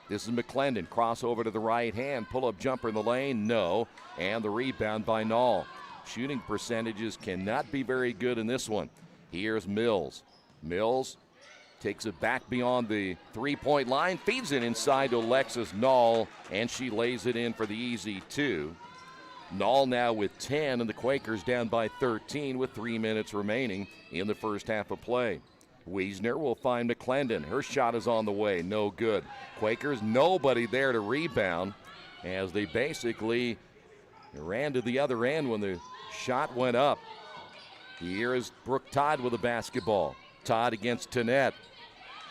This is McClendon. Crossover to the right hand. Pull-up jumper in the lane. No. And the rebound by Nall. Shooting percentages cannot be very good in this one. Here's Mills. Mills takes it back beyond the three-point line. Feeds it inside to Alexis Nall. And she lays it in for the easy two. Nall now with 10, and the Quakers down by 13 with 3 minutes remaining in the first half of play. Wiesner will find McClendon. Her shot is on the way. No good. Quakers, nobody there to rebound as they basically ran to the other end when the shot went up. Here is Brooke Todd with the basketball. Todd against Tannett.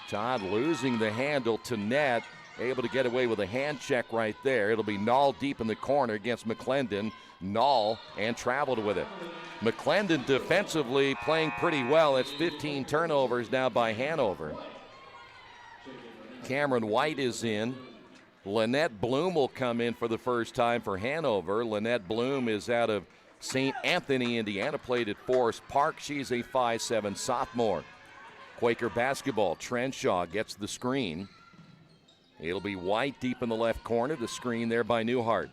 Todd losing the handle. Tannett able to get away with a hand check right there. It'll be Nall deep in the corner against McClendon. Nall and traveled with it. McClendon defensively playing pretty well. It's 15 turnovers now by Hanover. Cameron White is in. Lynette Bloom will come in for the first time for Hanover. Lynette Bloom is out of St. Anthony, Indiana, played at Forest Park. She's a 5'7" sophomore. Quaker basketball. Trenshaw gets the screen. It'll be White deep in the left corner. The screen there by Newhart.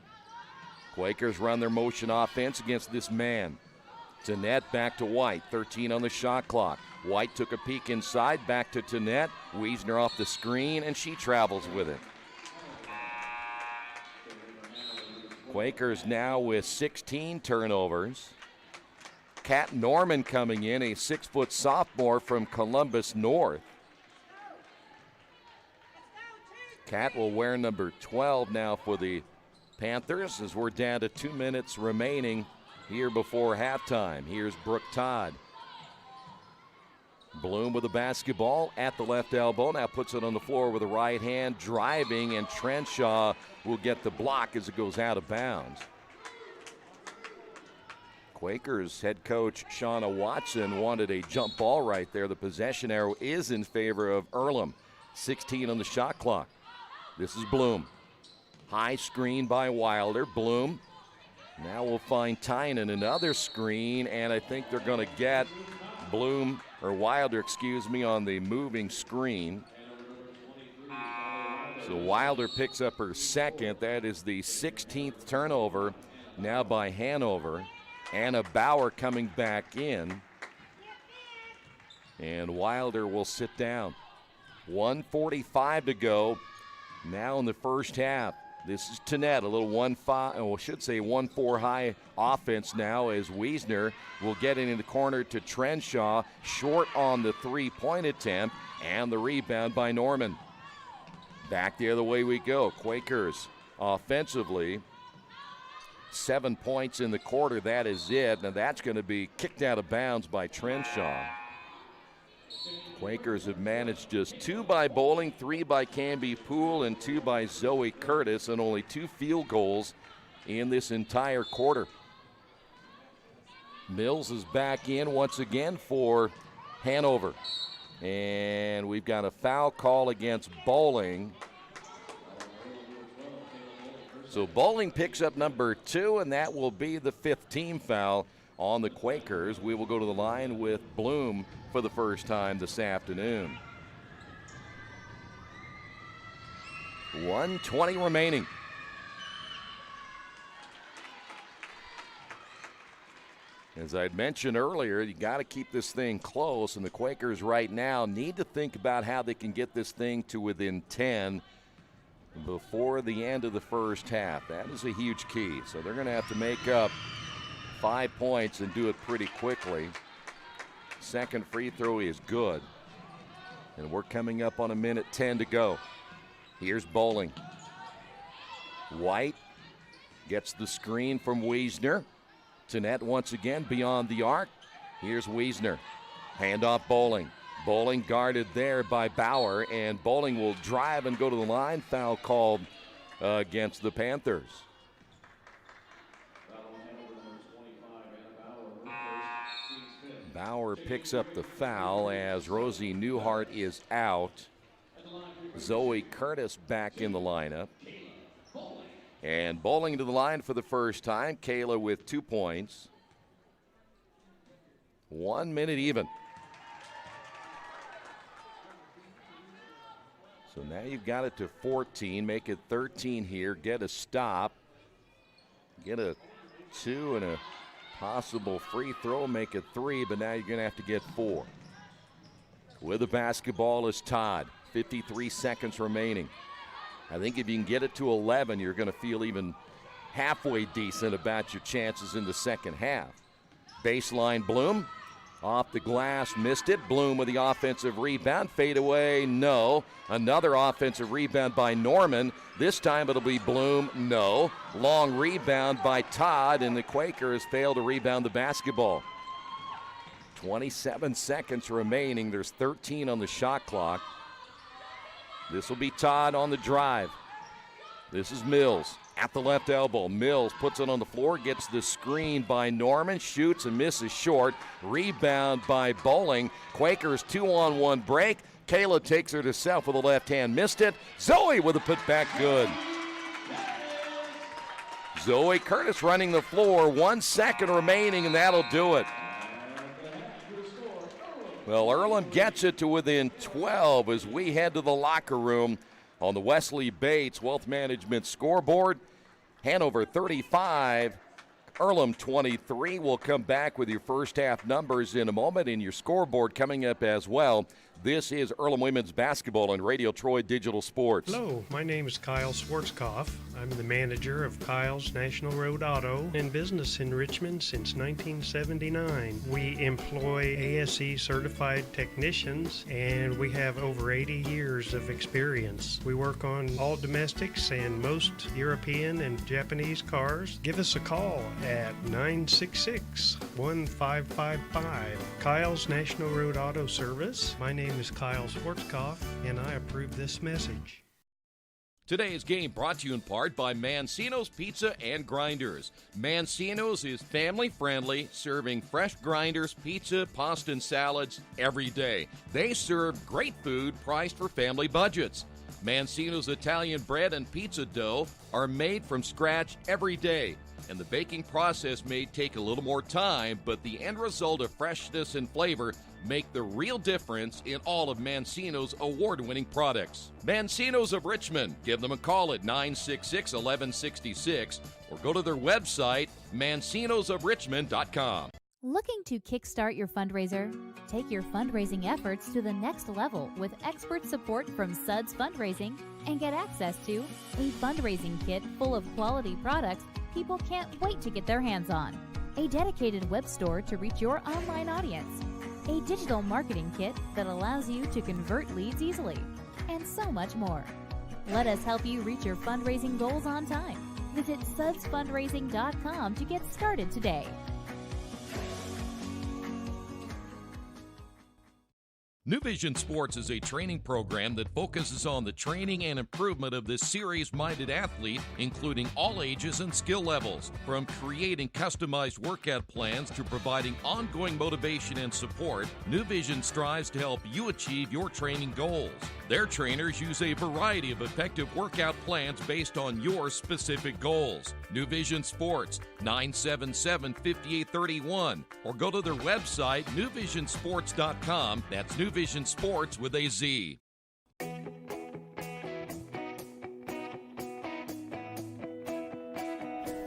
Quakers run their motion offense against this man. Tannett back to White. 13 on the shot clock. White took a peek inside. Back to Tannett. Wiesner off the screen, and she travels with it. Quakers now with 16 turnovers. Kat Norman coming in, a 6-foot sophomore from Columbus North. Cat will wear number 12 now for the Panthers as we're down to 2 minutes remaining here before halftime. Here's Brooke Todd. Bloom with the basketball at the left elbow. Now puts it on the floor with the right hand, driving, and Trenshaw will get the block as it goes out of bounds. Quakers head coach Shauna Watson wanted a jump ball right there. The possession arrow is in favor of Earlham. 16 on the shot clock. This is Bloom. High screen by Wilder. Bloom. Now we'll find Tynan, another screen, and I think they're going to get Bloom, or Wilder, excuse me, on the moving screen. So Wilder picks up her second. That is the 16th turnover now by Hanover. Anna Bauer coming back in. And Wilder will sit down. 1:45 to go now in the first half. This is Tanette, a little 1-4 high offense now as Wiesner will get it in the corner to Trenshaw. Short on the three-point attempt and the rebound by Norman. Back the other way we go. Quakers offensively, 7 points in the quarter. That is it. Now that's going to be kicked out of bounds by Trenshaw. Quakers have managed just 2 by Bowling, 3 by Canby Poole, and 2 by Zoe Curtis, and only 2 field goals in this entire quarter. Mills is back in once again for Hanover. And we've got a foul call against Bowling. So Bowling picks up number 2, and that will be the 5th team foul on the Quakers. We will go to the line with Bloom for the first time this afternoon. 1:20 remaining. As I'd mentioned earlier, you got to keep this thing close, and the Quakers right now need to think about how they can get this thing to within 10 before the end of the first half. That is a huge key. So they're going to have to make up 5 points and do it pretty quickly. Second free throw is good. And we're coming up on 1:10 to go. Here's Bowling. White gets the screen from Wiesner. Tanette once again beyond the arc. Here's Wiesner. Handoff Bowling. Bowling guarded there by Bauer, and Bowling will drive and go to the line. Foul called against the Panthers. Bauer picks up the foul as Rosie Newhart is out. Zoe Curtis back in the lineup. And Bowling to the line for the first time. Kayla with 2 points. 1 minute even. So now you've got it to 14. Make it 13 here. Get a stop. Get a 2 and a possible free throw. Make it 3, but now you're going to have to get 4. With the basketball is Todd. 53 seconds remaining. I think if you can get it to 11, you're going to feel even halfway decent about your chances in the second half. Baseline Bloom. Off the glass, missed it. Bloom with the offensive rebound. Fade away, no. Another offensive rebound by Norman. This time it'll be Bloom, no. Long rebound by Todd, and the Quakers fail to rebound the basketball. 27 seconds remaining. There's 13 on the shot clock. This will be Todd on the drive. This is Mills at the left elbow. Mills puts it on the floor, gets the screen by Norman, shoots and misses short. Rebound by Bowling. Quakers 2-on-1 break. Kayla takes her to self with the left hand, missed it. Zoe with a putback, good. Zoe Curtis running the floor, 1 second remaining, and that'll do it. Well, Earlham gets it to within 12 as we head to the locker room on the Wesley Bates Wealth Management scoreboard. Hanover 35, Earlham 23. We'll come back with your first half numbers in a moment, and your scoreboard coming up as well. This is Earlham Women's Basketball on Radio Troy Digital Sports. Hello, my name is Kyle Schwarzkopf. I'm the manager of Kyle's National Road Auto and business in Richmond since 1979. We employ ASE certified technicians and we have over 80 years of experience. We work on all domestics and most European and Japanese cars. Give us a call at 966-1555. Kyle's National Road Auto Service. My name is Kyle Schwarzkopf and I approve this message. Today's game brought to you in part by Mancino's Pizza and Grinders. Mancino's is family-friendly, serving fresh grinders, pizza, pasta, and salads every day. They serve great food priced for family budgets. Mancino's Italian bread and pizza dough are made from scratch every day, and the baking process may take a little more time, but the end result of freshness and flavor make the real difference in all of Mancino's award-winning products. Mancino's of Richmond. Give them a call at 966-1166 or go to their website, mancinosofrichmond.com. Looking to kickstart your fundraiser? Take your fundraising efforts to the next level with expert support from Suds Fundraising and get access to a fundraising kit full of quality products people can't wait to get their hands on, a dedicated web store to reach your online audience, a digital marketing kit that allows you to convert leads easily, and so much more. Let us help you reach your fundraising goals on time. Visit sudsfundraising.com to get started today. New Vision Sports is a training program that focuses on the training and improvement of this serious-minded athlete, including all ages and skill levels. From creating customized workout plans to providing ongoing motivation and support, New Vision strives to help you achieve your training goals. Their trainers use a variety of effective workout plans based on your specific goals. New Vision Sports, 977-5831, or go to their website, newvisionsports.com. That's New Vision Sports with a Z.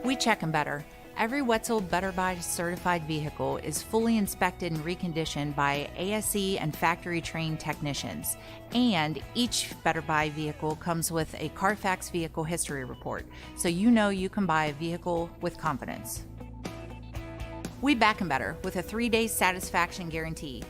We check them better. Every Wetzel Better Buy certified vehicle is fully inspected and reconditioned by ASE and factory-trained technicians. And each Better Buy vehicle comes with a Carfax vehicle history report, so you know you can buy a vehicle with confidence. We back them better with a 3-day satisfaction guarantee.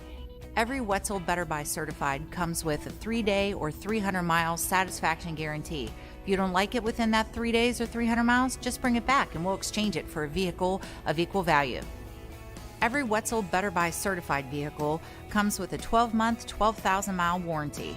Every Wetzel Better Buy certified comes with a 3-day or 300-mile satisfaction guarantee. If you don't like it within that 3 days or 300 miles, just bring it back and we'll exchange it for a vehicle of equal value. Every Wetzel Better Buy certified vehicle comes with a 12-month, 12,000-mile warranty.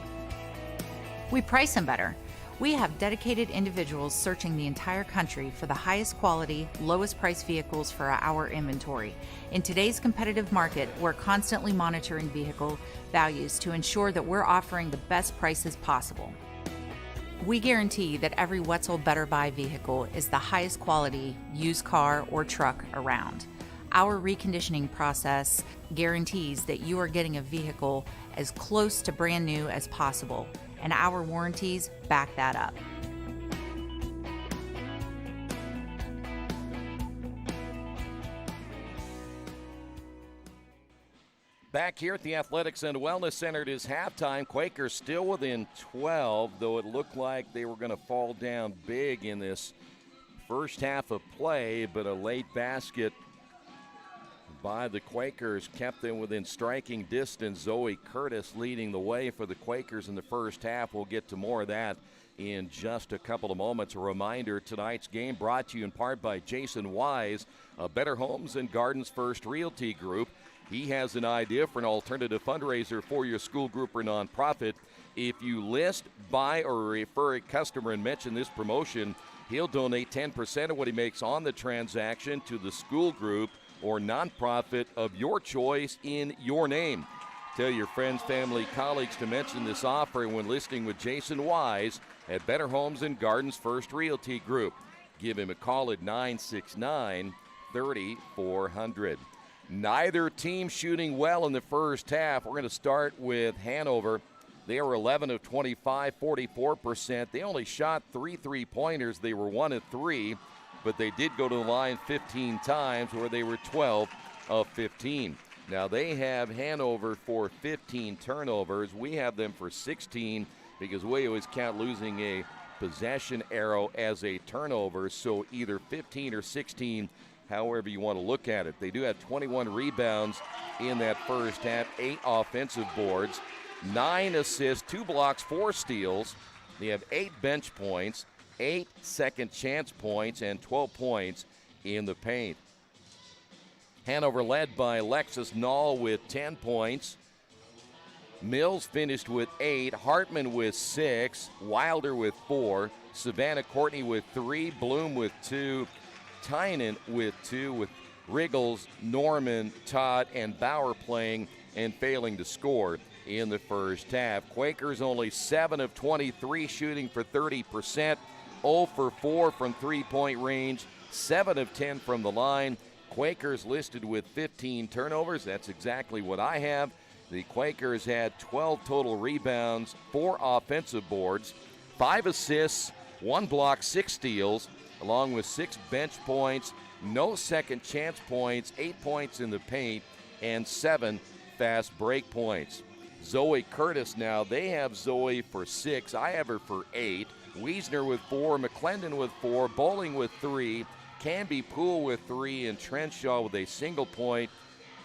We price them better. We have dedicated individuals searching the entire country for the highest quality, lowest price vehicles for our inventory. In today's competitive market, we're constantly monitoring vehicle values to ensure that we're offering the best prices possible. We guarantee that every Wetzel Better Buy vehicle is the highest quality used car or truck around. Our reconditioning process guarantees that you are getting a vehicle as close to brand new as possible, and our warranties back that up. Back here at the Athletics and Wellness Center, it is halftime. Quakers still within 12, though it looked like they were going to fall down big in this first half of play, but a late basket by the Quakers kept them within striking distance. Zoe Curtis leading the way for the Quakers in the first half. We'll get to more of that in just a couple of moments. A reminder, tonight's game brought to you in part by Jason Wise, Better Homes and Gardens First Realty Group. He has an idea for an alternative fundraiser for your school group or nonprofit. If you list, buy, or refer a customer and mention this promotion, he'll donate 10% of what he makes on the transaction to the school group or nonprofit of your choice in your name. Tell your friends, family, colleagues to mention this offer when listing with Jason Wise at Better Homes and Gardens First Realty Group. Give him a call at 969-3400. Neither team shooting well in the first half. We're going to start with Hanover. They were 11 of 25, 44%. They only shot 3 3-pointers. They were 1 of 3, but they did go to the line 15 times where they were 12 of 15. Now they have Hanover for 15 turnovers. We have them for 16 because we always count losing a possession arrow as a turnover, so either 15 or 16, however you want to look at it. They do have 21 rebounds in that first half, 8 offensive boards, 9 assists, 2 blocks, 4 steals. They have 8 bench points, 8 second chance points, and 12 points in the paint. Hanover led by Alexis Nall with 10 points. Mills finished with 8, Hartman with 6, Wilder with 4, Savannah Courtney with 3, Bloom with 2, Tynan with 2, with Riggles, Norman, Todd, and Bauer playing and failing to score in the first half. Quakers only 7 of 23 shooting for 30%, 0 for 4 from three-point range, 7 of 10 from the line. Quakers listed with 15 turnovers. That's exactly what I have. The Quakers had 12 total rebounds, 4 offensive boards, 5 assists, 1 block, 6 steals, along with 6 bench points, no second chance points, 8 points in the paint, and 7 fast break points. Zoe Curtis now, they have Zoe for 6. I have her for 8. Wiesner with 4, McClendon with 4, Bowling with 3, Canby Poole with 3, and Trenshaw with a single point.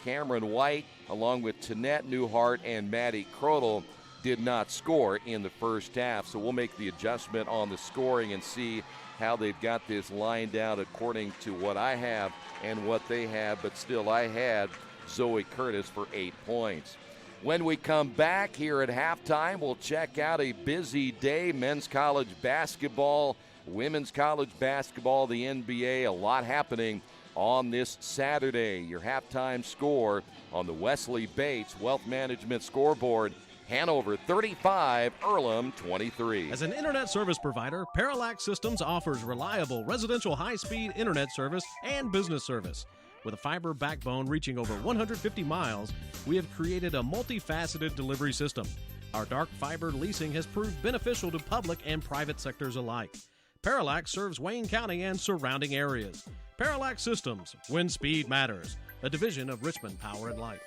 Cameron White, along with Tanette Newhart and Maddie Crodel, did not score in the first half. So we'll make the adjustment on the scoring and see how they've got this lined out according to what I have and what they have. But still, I had Zoe Curtis for 8 points. When we come back here at halftime, we'll check out a busy day. Men's college basketball, women's college basketball, the NBA, a lot happening on this Saturday. Your halftime score on the Wesley Bates Wealth Management scoreboard: Hanover 35, Earlham 23. As an internet service provider, Parallax Systems offers reliable residential high-speed internet service and business service. With a fiber backbone reaching over 150 miles, we have created a multifaceted delivery system. Our dark fiber leasing has proved beneficial to public and private sectors alike. Parallax serves Wayne County and surrounding areas. Parallax Systems, when speed matters, a division of Richmond Power and Light.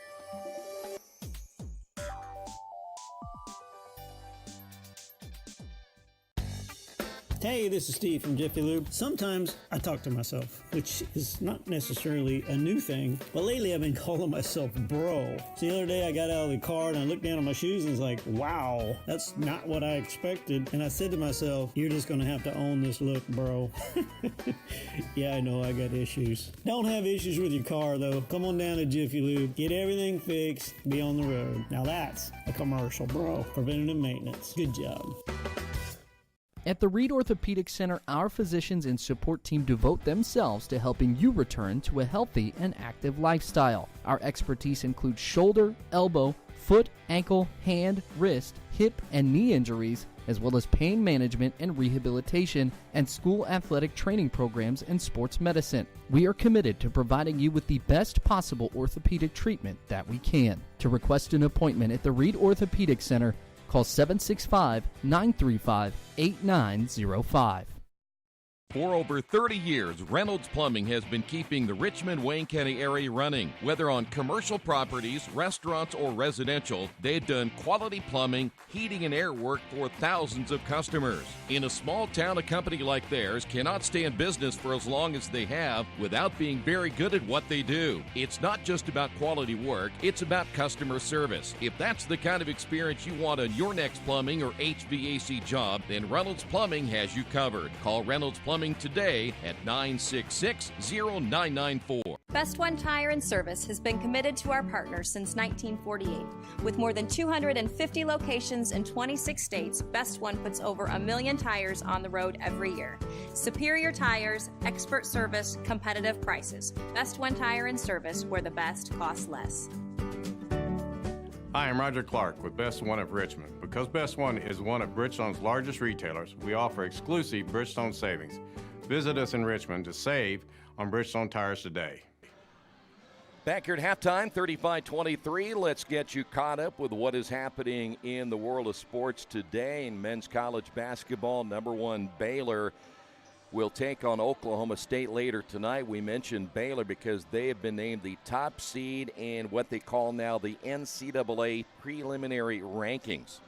Hey, this is Steve from Jiffy Lube. Sometimes I talk to myself, which is not necessarily a new thing, but lately I've been calling myself bro. So the other day I got out of the car and I looked down at my shoes and was like, wow, that's not what I expected. And I said to myself, you're just gonna have to own this look, bro. Yeah, I know I got issues. Don't have issues with your car though. Come on down to Jiffy Lube, get everything fixed, be on the road. Now that's a commercial, bro. Preventative maintenance. Good job. At the Reed Orthopedic Center, our physicians and support team devote themselves to helping you return to a healthy and active lifestyle. Our expertise includes shoulder, elbow, foot, ankle, hand, wrist, hip, and knee injuries, as well as pain management and rehabilitation, and school athletic training programs and sports medicine. We are committed to providing you with the best possible orthopedic treatment that we can. To request an appointment at the Reed Orthopedic Center, call 765-935-8905. For over 30 years, Reynolds Plumbing has been keeping the Richmond-Wayne County area running. Whether on commercial properties, restaurants, or residential, they've done quality plumbing, heating, and air work for thousands of customers. In a small town, a company like theirs cannot stay in business for as long as they have without being very good at what they do. It's not just about quality work, it's about customer service. If that's the kind of experience you want on your next plumbing or HVAC job, then Reynolds Plumbing has you covered. Call Reynolds Plumbing today at 966-0994. Best One Tire and Service has been committed to our partners since 1948. With more than 250 locations in 26 states, Best One puts over 1 million tires on the road every year. Superior tires, expert service, competitive prices. Best One Tire and Service, where the best costs less. Hi, I'm Roger Clark with Best One of Richmond. Because Best One is one of Bridgestone's largest retailers, we offer exclusive Bridgestone savings. Visit us in Richmond to save on Bridgestone tires today. Back here at halftime, 35-23. Let's get you caught up with what is happening in the world of sports today. In men's college basketball, number 1 Baylor will take on Oklahoma State later tonight. We mentioned Baylor because they have been named the top seed in what they call now the NCAA preliminary rankings.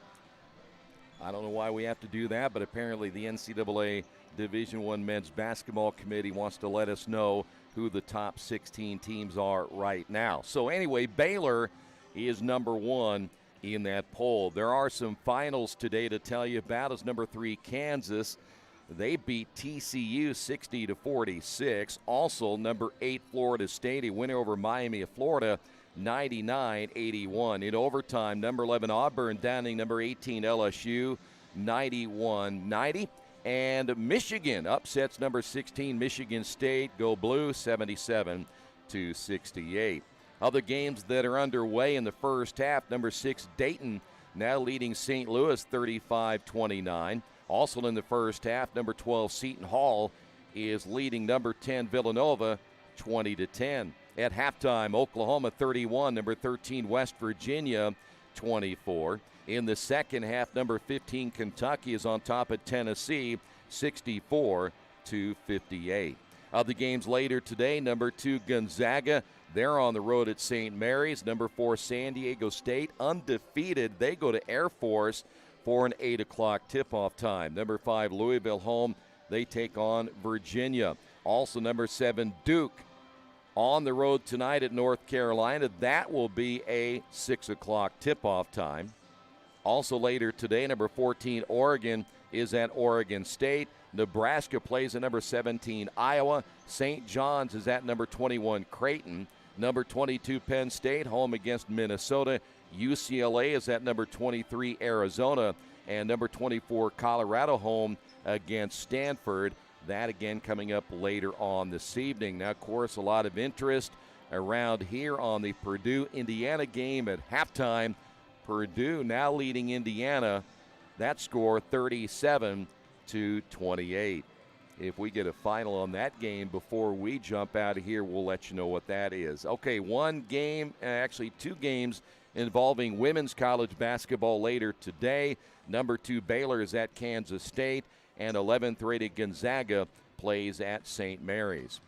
I don't know why we have to do that, but apparently the NCAA Division I Men's Basketball Committee wants to let us know who the top 16 teams are right now. So anyway, Baylor is number 1 in that poll. There are some finals today to tell you about. As number 3 Kansas, they beat TCU 60-46. Also, number 8 Florida State, a win over Miami of Florida 99-81. In overtime, number 11 Auburn downing number 18 LSU 91-90. And Michigan upsets number 16 Michigan State, go blue 77-68. Other games that are underway in the first half, number 6 Dayton now leading St. Louis 35-29. Also in the first half, number 12 Seton Hall is leading number 10 Villanova 20-10. At halftime, Oklahoma 31, number 13 West Virginia 24. In the second half, number 15 Kentucky is on top of Tennessee 64-58. Other games later today, number 2 Gonzaga, they're on the road at St. Mary's. Number 4 San Diego State, undefeated. They go to Air Force for an 8 o'clock tip-off time. Number 5 Louisville home, they take on Virginia. Also number 7 Duke on the road tonight at North Carolina. That will be a 6 o'clock tip-off time. Also later today, number 14 Oregon is at Oregon State. Nebraska plays at number 17 Iowa. St. John's is at number 21 Creighton. Number 22 Penn State home against Minnesota. UCLA is at number 23 Arizona. And number 24 Colorado home against Stanford. That again coming up later on this evening. Now, of course, a lot of interest around here on the Purdue-Indiana game at halftime. Purdue now leading Indiana. That score 37-28. If we get a final on that game before we jump out of here, we'll let you know what that is. Okay, one game, actually 2 games involving women's college basketball later today. Number 2 Baylor is at Kansas State, and 11th-rated Gonzaga plays at St. Mary's.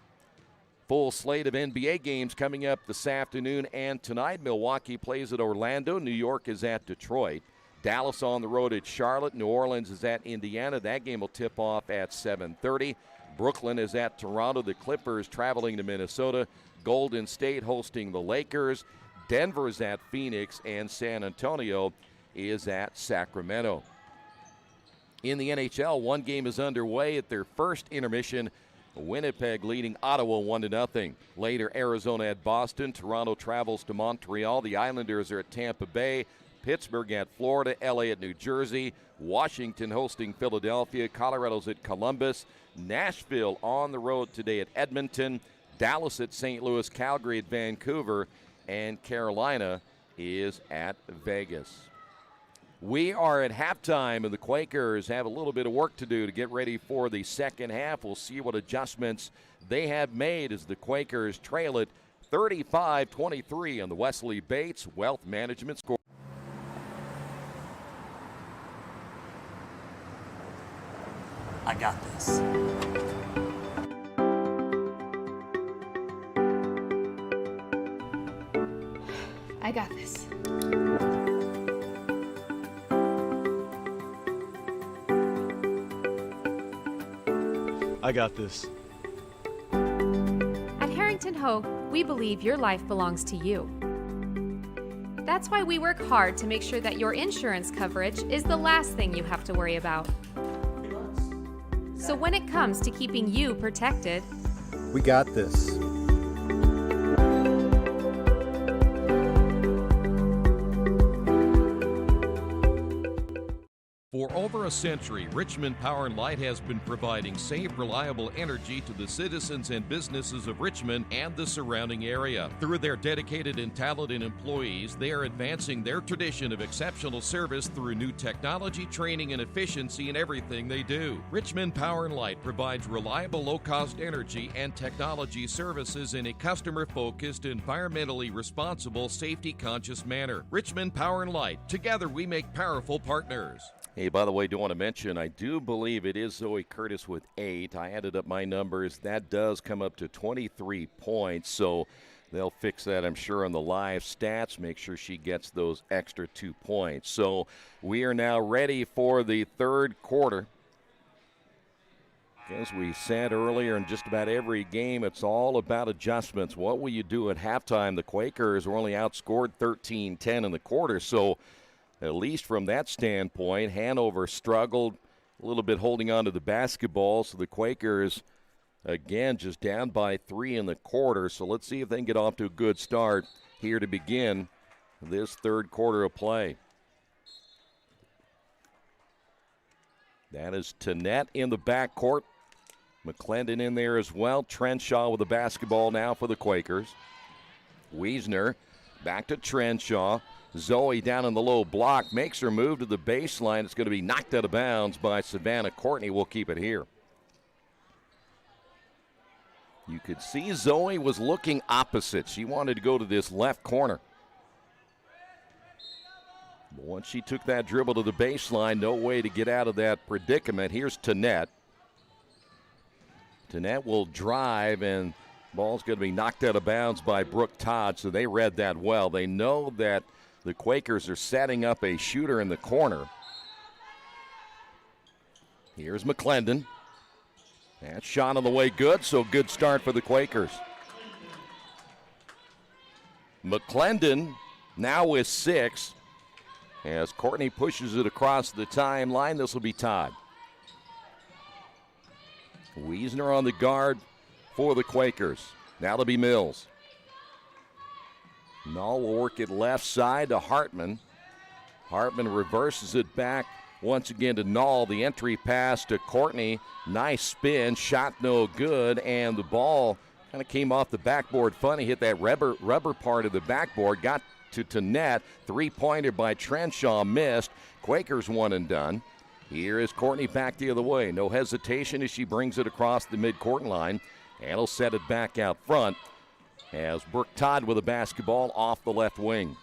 Full slate of NBA games coming up this afternoon and tonight. Milwaukee plays at Orlando. New York is at Detroit. Dallas on the road at Charlotte. New Orleans is at Indiana. That game will tip off at 7:30. Brooklyn is at Toronto. The Clippers traveling to Minnesota. Golden State hosting the Lakers. Denver is at Phoenix, and San Antonio is at Sacramento. In the NHL, one game is underway at their first intermission. Winnipeg leading Ottawa 1-0. Later, Arizona at Boston. Toronto travels to Montreal. The Islanders are at Tampa Bay. Pittsburgh at Florida. LA at New Jersey. Washington hosting Philadelphia. Colorado's at Columbus. Nashville on the road today at Edmonton. Dallas at St. Louis. Calgary at Vancouver. And Carolina is at Vegas. We are at halftime, and the Quakers have a little bit of work to do to get ready for the second half. We'll see what adjustments they have made as the Quakers trail it 35-23 on the Wesley Bates Wealth Management score. I got this. I got this. I got this. At Harrington Hogue, we believe your life belongs to you. That's why we work hard to make sure that your insurance coverage is the last thing you have to worry about. So when it comes to keeping you protected, We got this. For over a century, Richmond Power and Light has been providing safe, reliable energy to the citizens and businesses of Richmond and the surrounding area. Through their dedicated and talented employees, they are advancing their tradition of exceptional service through new technology, training, and efficiency in everything they do. Richmond Power and Light provides reliable, low-cost energy and technology services in a customer-focused, environmentally responsible, safety-conscious manner. Richmond Power and Light. Together we make powerful partners. Hey, by the way, do want to mention, I do believe it is Zoe Curtis with 8. I added up my numbers. That does come up to 23 points, so they'll fix that, I'm sure, on the live stats. Make sure she gets those extra 2 points. So we are now ready for the third quarter. As we said earlier, in just about every game, it's all about adjustments. What will you do at halftime? The Quakers were only outscored 13-10 in the quarter, so at least from that standpoint, Hanover struggled a little bit holding on to the basketball, so the Quakers, again, just down by 3 in the quarter. So let's see if they can get off to a good start here to begin this third quarter of play. That is Tanette in the backcourt. McClendon in there as well. Trenshaw with the basketball now for the Quakers. Wiesner back to Trenshaw. Zoe down in the low block, makes her move to the baseline. It's going to be knocked out of bounds by Savannah Courtney. We'll keep it here. You could see Zoe was looking opposite. She wanted to go to this left corner. But once she took that dribble to the baseline, no way to get out of that predicament. Here's Tanette. Tanette will drive, and ball's going to be knocked out of bounds by Brooke Todd, so they read that well. They know that the Quakers are setting up a shooter in the corner. Here's McClendon. That shot on the way good, so good start for the Quakers. McClendon now with 6. As Courtney pushes it across the timeline, this will be Todd. Wiesner on the guard for the Quakers. Now it'll be Mills. Null will work it left side to Hartman. Hartman reverses it back once again to Null. The entry pass to Courtney. Nice spin. Shot no good. And the ball kind of came off the backboard funny. Hit that rubber part of the backboard. Got to net. Three-pointer by Trenshaw missed. Quakers one and done. Here is Courtney back the other way. No hesitation as she brings it across the midcourt line. And will set it back out front. As Brooke Todd with a basketball off the left wing.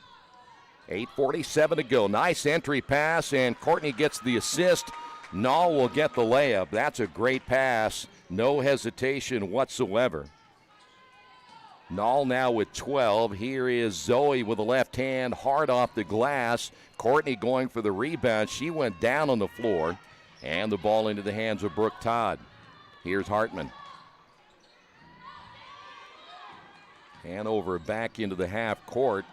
8:47 to go. Nice entry pass, and Courtney gets the assist. Null will get the layup. That's a great pass. No hesitation whatsoever. Null now with 12. Here is Zoe with the left hand, hard off the glass. Courtney going for the rebound. She went down on the floor, and the ball into the hands of Brooke Todd. Here's Hartman. Hanover back into the half court.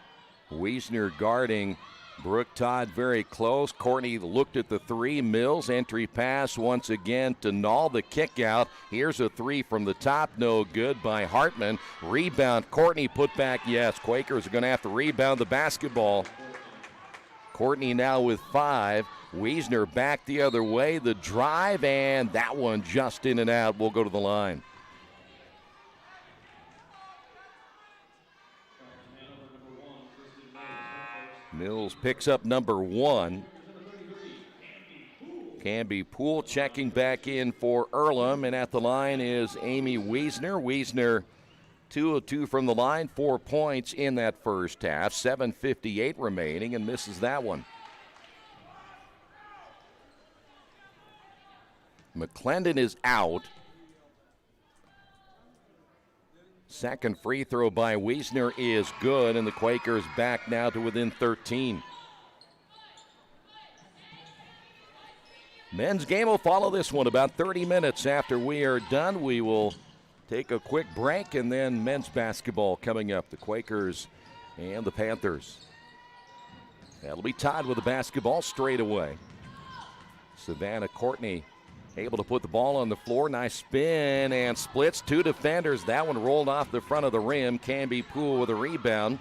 Wiesner guarding Brooke Todd very close. Courtney looked at the three. Mills entry pass once again to Null. The kick out. Here's a three from the top. No good by Hartman. Rebound. Courtney put back. Yes, Quakers are going to have to rebound the basketball. Courtney now with 5. Wiesner back the other way. The drive, and that one just in and out. We'll go to the line. Mills picks up number 1. Canby Poole checking back in for Earlham, and at the line is Amy Wiesner. Wiesner 2 of 2 from the line, 4 points in that first half, 7:58 remaining, and misses that one. McClendon is out. Second free throw by Wiesner is good, and the Quakers back now to within 13. Men's game will follow this one about 30 minutes after we are done. We will take a quick break, and then men's basketball coming up. The Quakers and the Panthers. That'll be Todd with the basketball straight away. Savannah Courtney able to put the ball on the floor. Nice spin and splits 2 defenders. That one rolled off the front of the rim. Canby Poole with a rebound.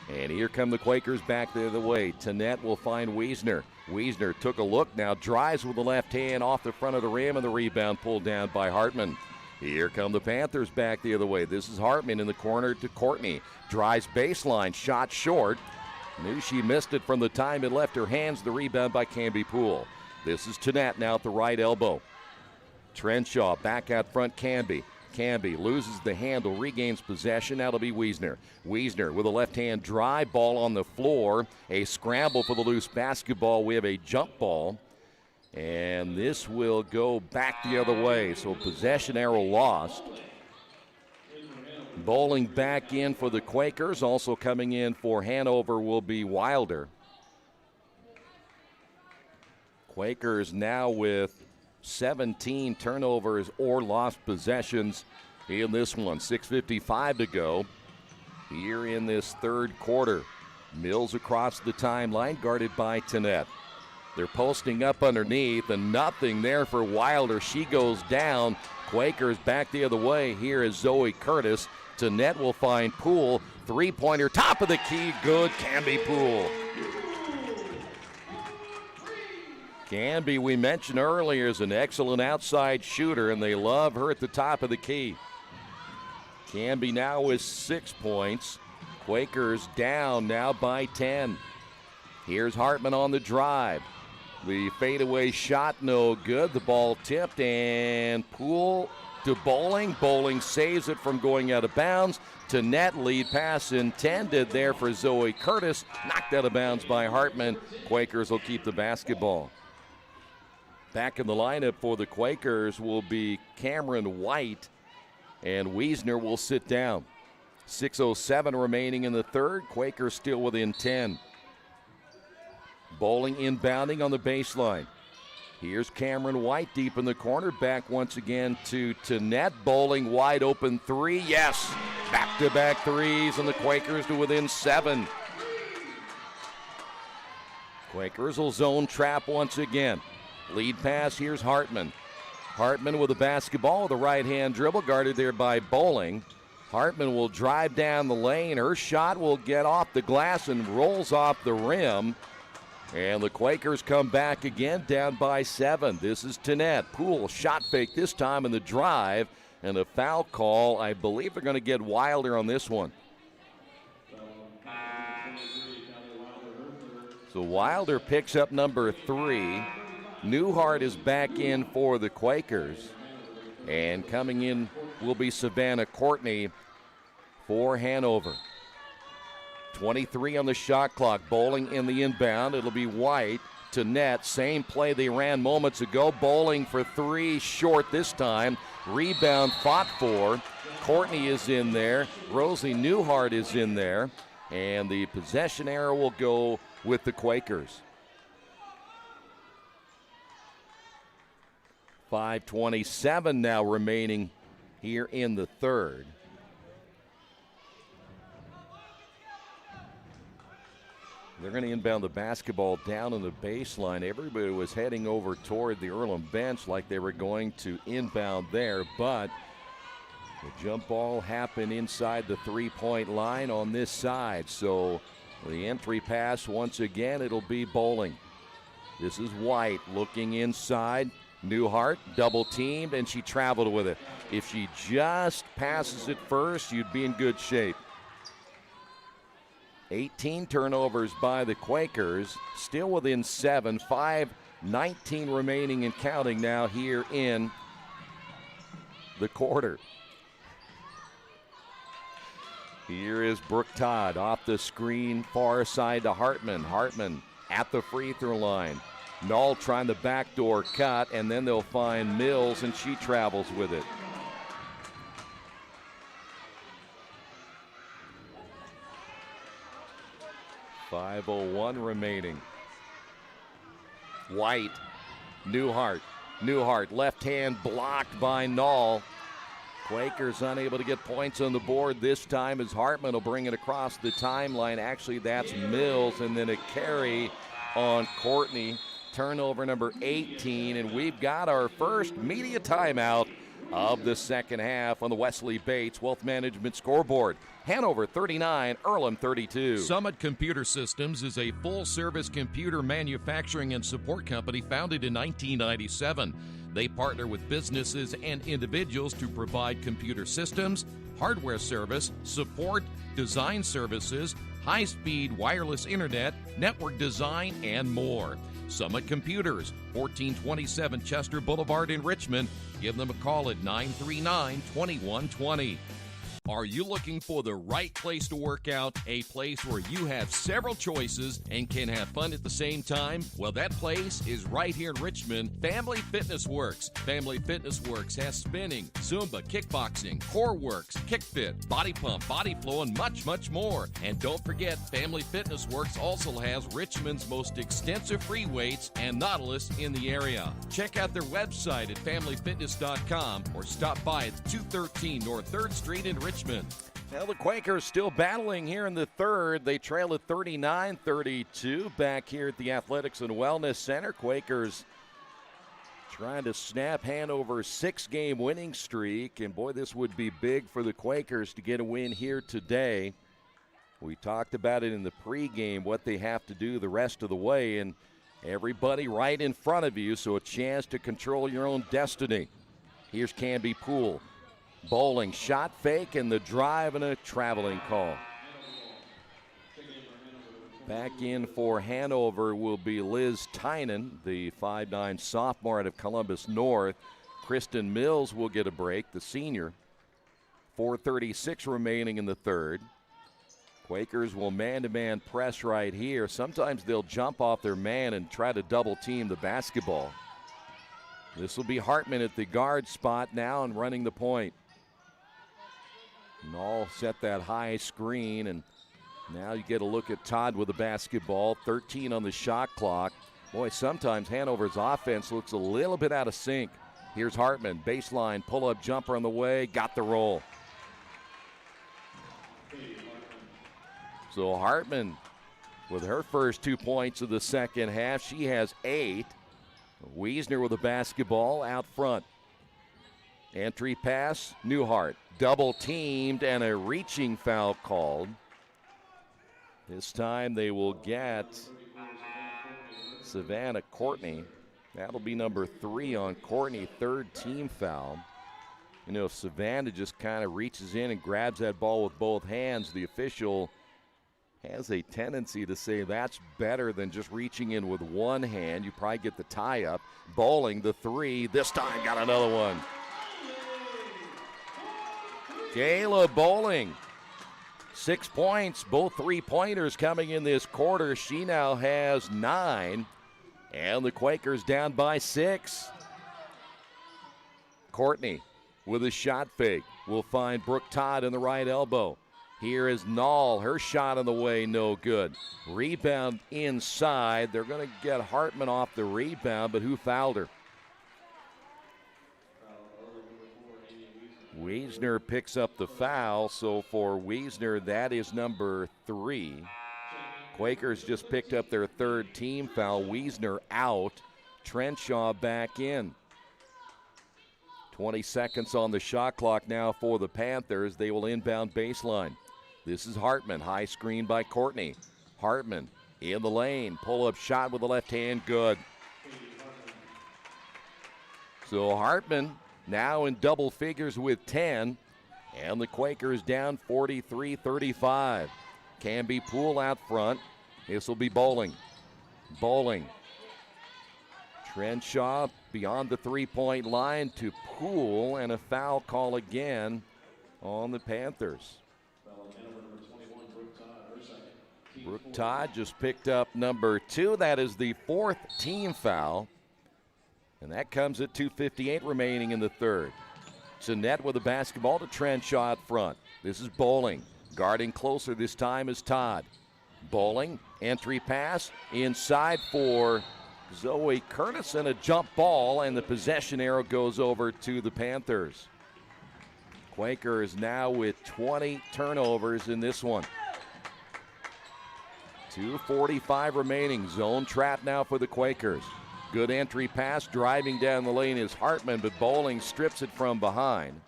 And here come the Quakers back the other way. Tanette will find Wiesner. Wiesner took a look, now drives with the left hand off the front of the rim, and the rebound pulled down by Hartman. Here come the Panthers back the other way. This is Hartman in the corner to Courtney. Drives baseline, shot short. Knew she missed it from the time it left her hands. The rebound by Canby Poole. This is Tanette now at the right elbow. Trenshaw back out front, Canby. Canby loses the handle, regains possession. That'll be Wiesner. Wiesner with a left-hand drive, ball on the floor. A scramble for the loose basketball. We have a jump ball. And this will go back the other way. So possession arrow lost. Bowling back in for the Quakers. Also coming in for Hanover will be Wilder. Quakers now with 17 turnovers or lost possessions in this one. 6:55 to go here in this third quarter. Mills across the timeline, guarded by Tannett. They're posting up underneath, and nothing there for Wilder. She goes down. Quakers back the other way. Here is Zoe Curtis. Tannett will find Poole. Three-pointer, top of the key, good. Canby Poole. Canby, we mentioned earlier, is an excellent outside shooter, and they love her at the top of the key. Canby now with 6 points. Quakers down now by 10. Here's Hartman on the drive. The fadeaway shot, no good. The ball tipped, and Poole to Bowling. Bowling saves it from going out of bounds. Tannett, lead pass intended there for Zoe Curtis. Knocked out of bounds by Hartman. Quakers will keep the basketball. Back in the lineup for the Quakers will be Cameron White, and Wiesner will sit down. 6:07 remaining in the third. Quakers still within 10. Bowling inbounding on the baseline. Here's Cameron White deep in the corner. Back once again to Tannett. Bowling wide open three. Yes! Back-to-back threes, and the Quakers to within 7. Quakers will zone trap once again. Lead pass, here's Hartman. Hartman with the basketball with a right-hand dribble, guarded there by Bowling. Hartman will drive down the lane. Her shot will get off the glass and rolls off the rim. And the Quakers come back again, down by 7. This is Tannett. Poole shot fake this time in the drive. And a foul call. I believe they're going to get Wilder on this one. So Wilder picks up number 3. Newhart is back in for the Quakers. And coming in will be Savannah Courtney for Hanover. 23 on the shot clock. Bowling in the inbound. It'll be White to net. Same play they ran moments ago. Bowling for 3, short this time. Rebound fought for. Courtney is in there. Rosie Newhart is in there. And the possession arrow will go with the Quakers. 5:27 now remaining here in the third. They're going to inbound the basketball down on the baseline. Everybody was heading over toward the Earlham bench like they were going to inbound there, but the jump ball happened inside the three-point line on this side. So the entry pass, once again, it'll be Bowling. This is White looking inside. Newhart double teamed, and she traveled with it. If she just passes it first, you'd be in good shape. 18 turnovers by the Quakers, still within 7. 5:19 remaining and counting now here in the quarter. Here is Brooke Todd off the screen, far side to Hartman. Hartman at the free throw line. Null trying the backdoor cut, and then they'll find Mills, and she travels with it. .501 remaining. White, Newhart, left hand blocked by Null. Quakers unable to get points on the board this time as Hartman will bring it across the timeline. Actually, that's Mills, and then a carry on Courtney. Turnover number 18, and we've got our first media timeout of the second half on the Wesley Bates Wealth Management scoreboard. Hanover 39, Earlham 32. Summit Computer Systems is a full-service computer manufacturing and support company founded in 1997. They partner with businesses and individuals to provide computer systems, hardware service, support, design services, high-speed wireless internet, network design, and more. Summit Computers, 1427 Chester Boulevard in Richmond. Give them a call at 939-2120. Are you looking for the right place to work out, a place where you have several choices and can have fun at the same time? Well, that place is right here in Richmond, Family Fitness Works. Family Fitness Works has spinning, Zumba, kickboxing, core works, kick fit, body pump, body flow, and much, much more. And don't forget, Family Fitness Works also has Richmond's most extensive free weights and Nautilus in the area. Check out their website at familyfitness.com or stop by at 213 North 3rd Street in Richmond. Well, the Quakers still battling here in the third. They trail at 39-32 back here at the Athletics and Wellness Center. Quakers trying to snap Hanover's 6-game winning streak. And, boy, this would be big for the Quakers to get a win here today. We talked about it in the pregame, what they have to do the rest of the way. And everybody right in front of you, so a chance to control your own destiny. Here's Canby Poole. Bowling, shot fake, and the drive and a traveling call. Back in for Hanover will be Liz Tynan, the 5'9" sophomore out of Columbus North. Kristen Mills will get a break, the senior. 4:36 remaining in the third. Quakers will man-to-man press right here. Sometimes they'll jump off their man and try to double-team the basketball. This will be Hartman at the guard spot now and running the point. Nall set that high screen, and now you get a look at Todd with the basketball. 13 on the shot clock. Boy, sometimes Hanover's offense looks a little bit out of sync. Here's Hartman, baseline, pull-up jumper on the way, got the roll. So Hartman, with her first 2 points of the second half, she has 8. Wiesner with the basketball out front. Entry pass, Newhart. Double teamed and a reaching foul called. This time they will get Savannah Courtney. That'll be number 3 on Courtney, 3rd team foul. You know, if Savannah just kind of reaches in and grabs that ball with both hands, the official has a tendency to say that's better than just reaching in with one hand. You probably get the tie up. Bowling, the 3, this time got another one. Kayla Bowling, 6 points, both 3-pointers coming in this quarter. She now has 9, and the Quakers down by 6. Courtney with a shot fake will find Brooke Todd in the right elbow. Here is Nall, her shot on the way, no good. Rebound inside. They're going to get Hartman off the rebound, but who fouled her? Wiesner picks up the foul, so for Wiesner, that is number 3. Quakers just picked up their 3rd team foul. Wiesner out, Trenshaw back in. 20 seconds on the shot clock now for the Panthers. They will inbound baseline. This is Hartman, high screen by Courtney. Hartman in the lane, pull-up shot with the left hand, good. So Hartman now in double figures with 10, and the Quakers down 43-35. Canby Poole out front. This will be Bowling. Bowling. Trenshaw beyond the three-point line to Poole, and a foul call again on the Panthers. Brooke Todd just picked up number 2. That is the 4th team foul. And that comes at 2:58 remaining in the third. Jeanette with the basketball to Trenshaw out front. This is Bowling. Guarding closer this time is Todd. Bowling, entry pass, inside for Zoe Curtis, and a jump ball, and the possession arrow goes over to the Panthers. Quakers now with 20 turnovers in this one. 2:45 remaining. Zone trap now for the Quakers. Good entry pass. Driving down the lane is Hartman, but Bowling strips it from behind.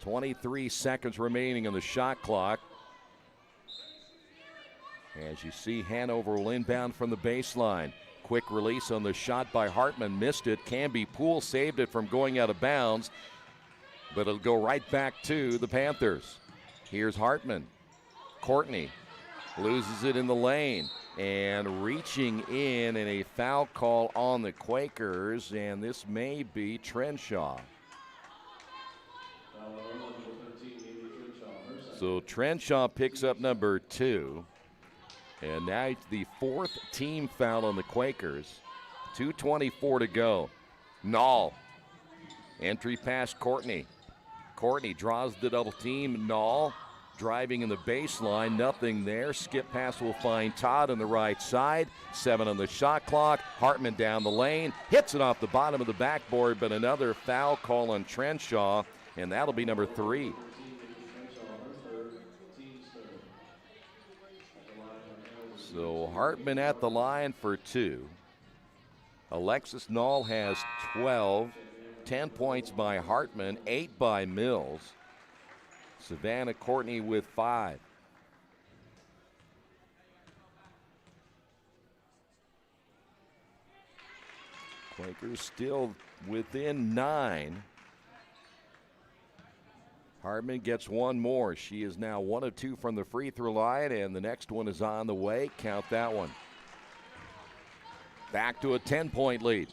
23 seconds remaining on the shot clock. As you see, Hanover will inbound from the baseline. Quick release on the shot by Hartman. Missed it. Canby Poole saved it from going out of bounds, but it'll go right back to the Panthers. Here's Hartman. Courtney loses it in the lane, and reaching in a foul call on the Quakers, and this may be Trenshaw. So Trenshaw picks up number 2. And now it's the 4th team foul on the Quakers. 2:24 to go. Nall. Entry past Courtney. Courtney draws the double team. Nall driving in the baseline. Nothing there. Skip pass will find Todd on the right side. 7 on the shot clock. Hartman down the lane. Hits it off the bottom of the backboard, but another foul call on Trenshaw, and that'll be number 3. So Hartman at the line for 2. Alexis Nall has 12. 10 points by Hartman, 8 by Mills. Savannah Courtney with 5. Quakers still within 9. Hartman gets one more. She is now 1 of 2 from the free throw line, and the next one is on the way. Count that one. Back to a 10-point lead.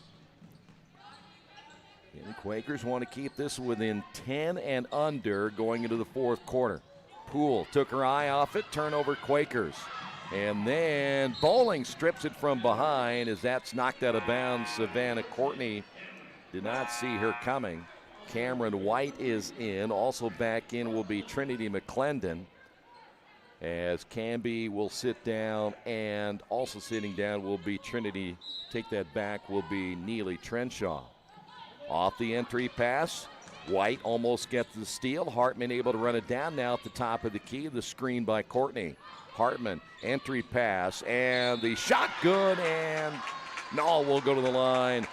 And the Quakers want to keep this within 10 and under going into the 4th quarter. Poole took her eye off it. Turnover Quakers. And then Bowling strips it from behind as that's knocked out of bounds. Savannah Courtney did not see her coming. Cameron White is in. Also back in will be Trinity McClendon, as Canby will sit down, and also sitting down will be Trinity. Take that back, will be Neely Trenshaw. Off the entry pass, White almost gets the steal. Hartman able to run it down now at the top of the key. The screen by Courtney. Hartman, entry pass, and the shot good, and Nall will go to the line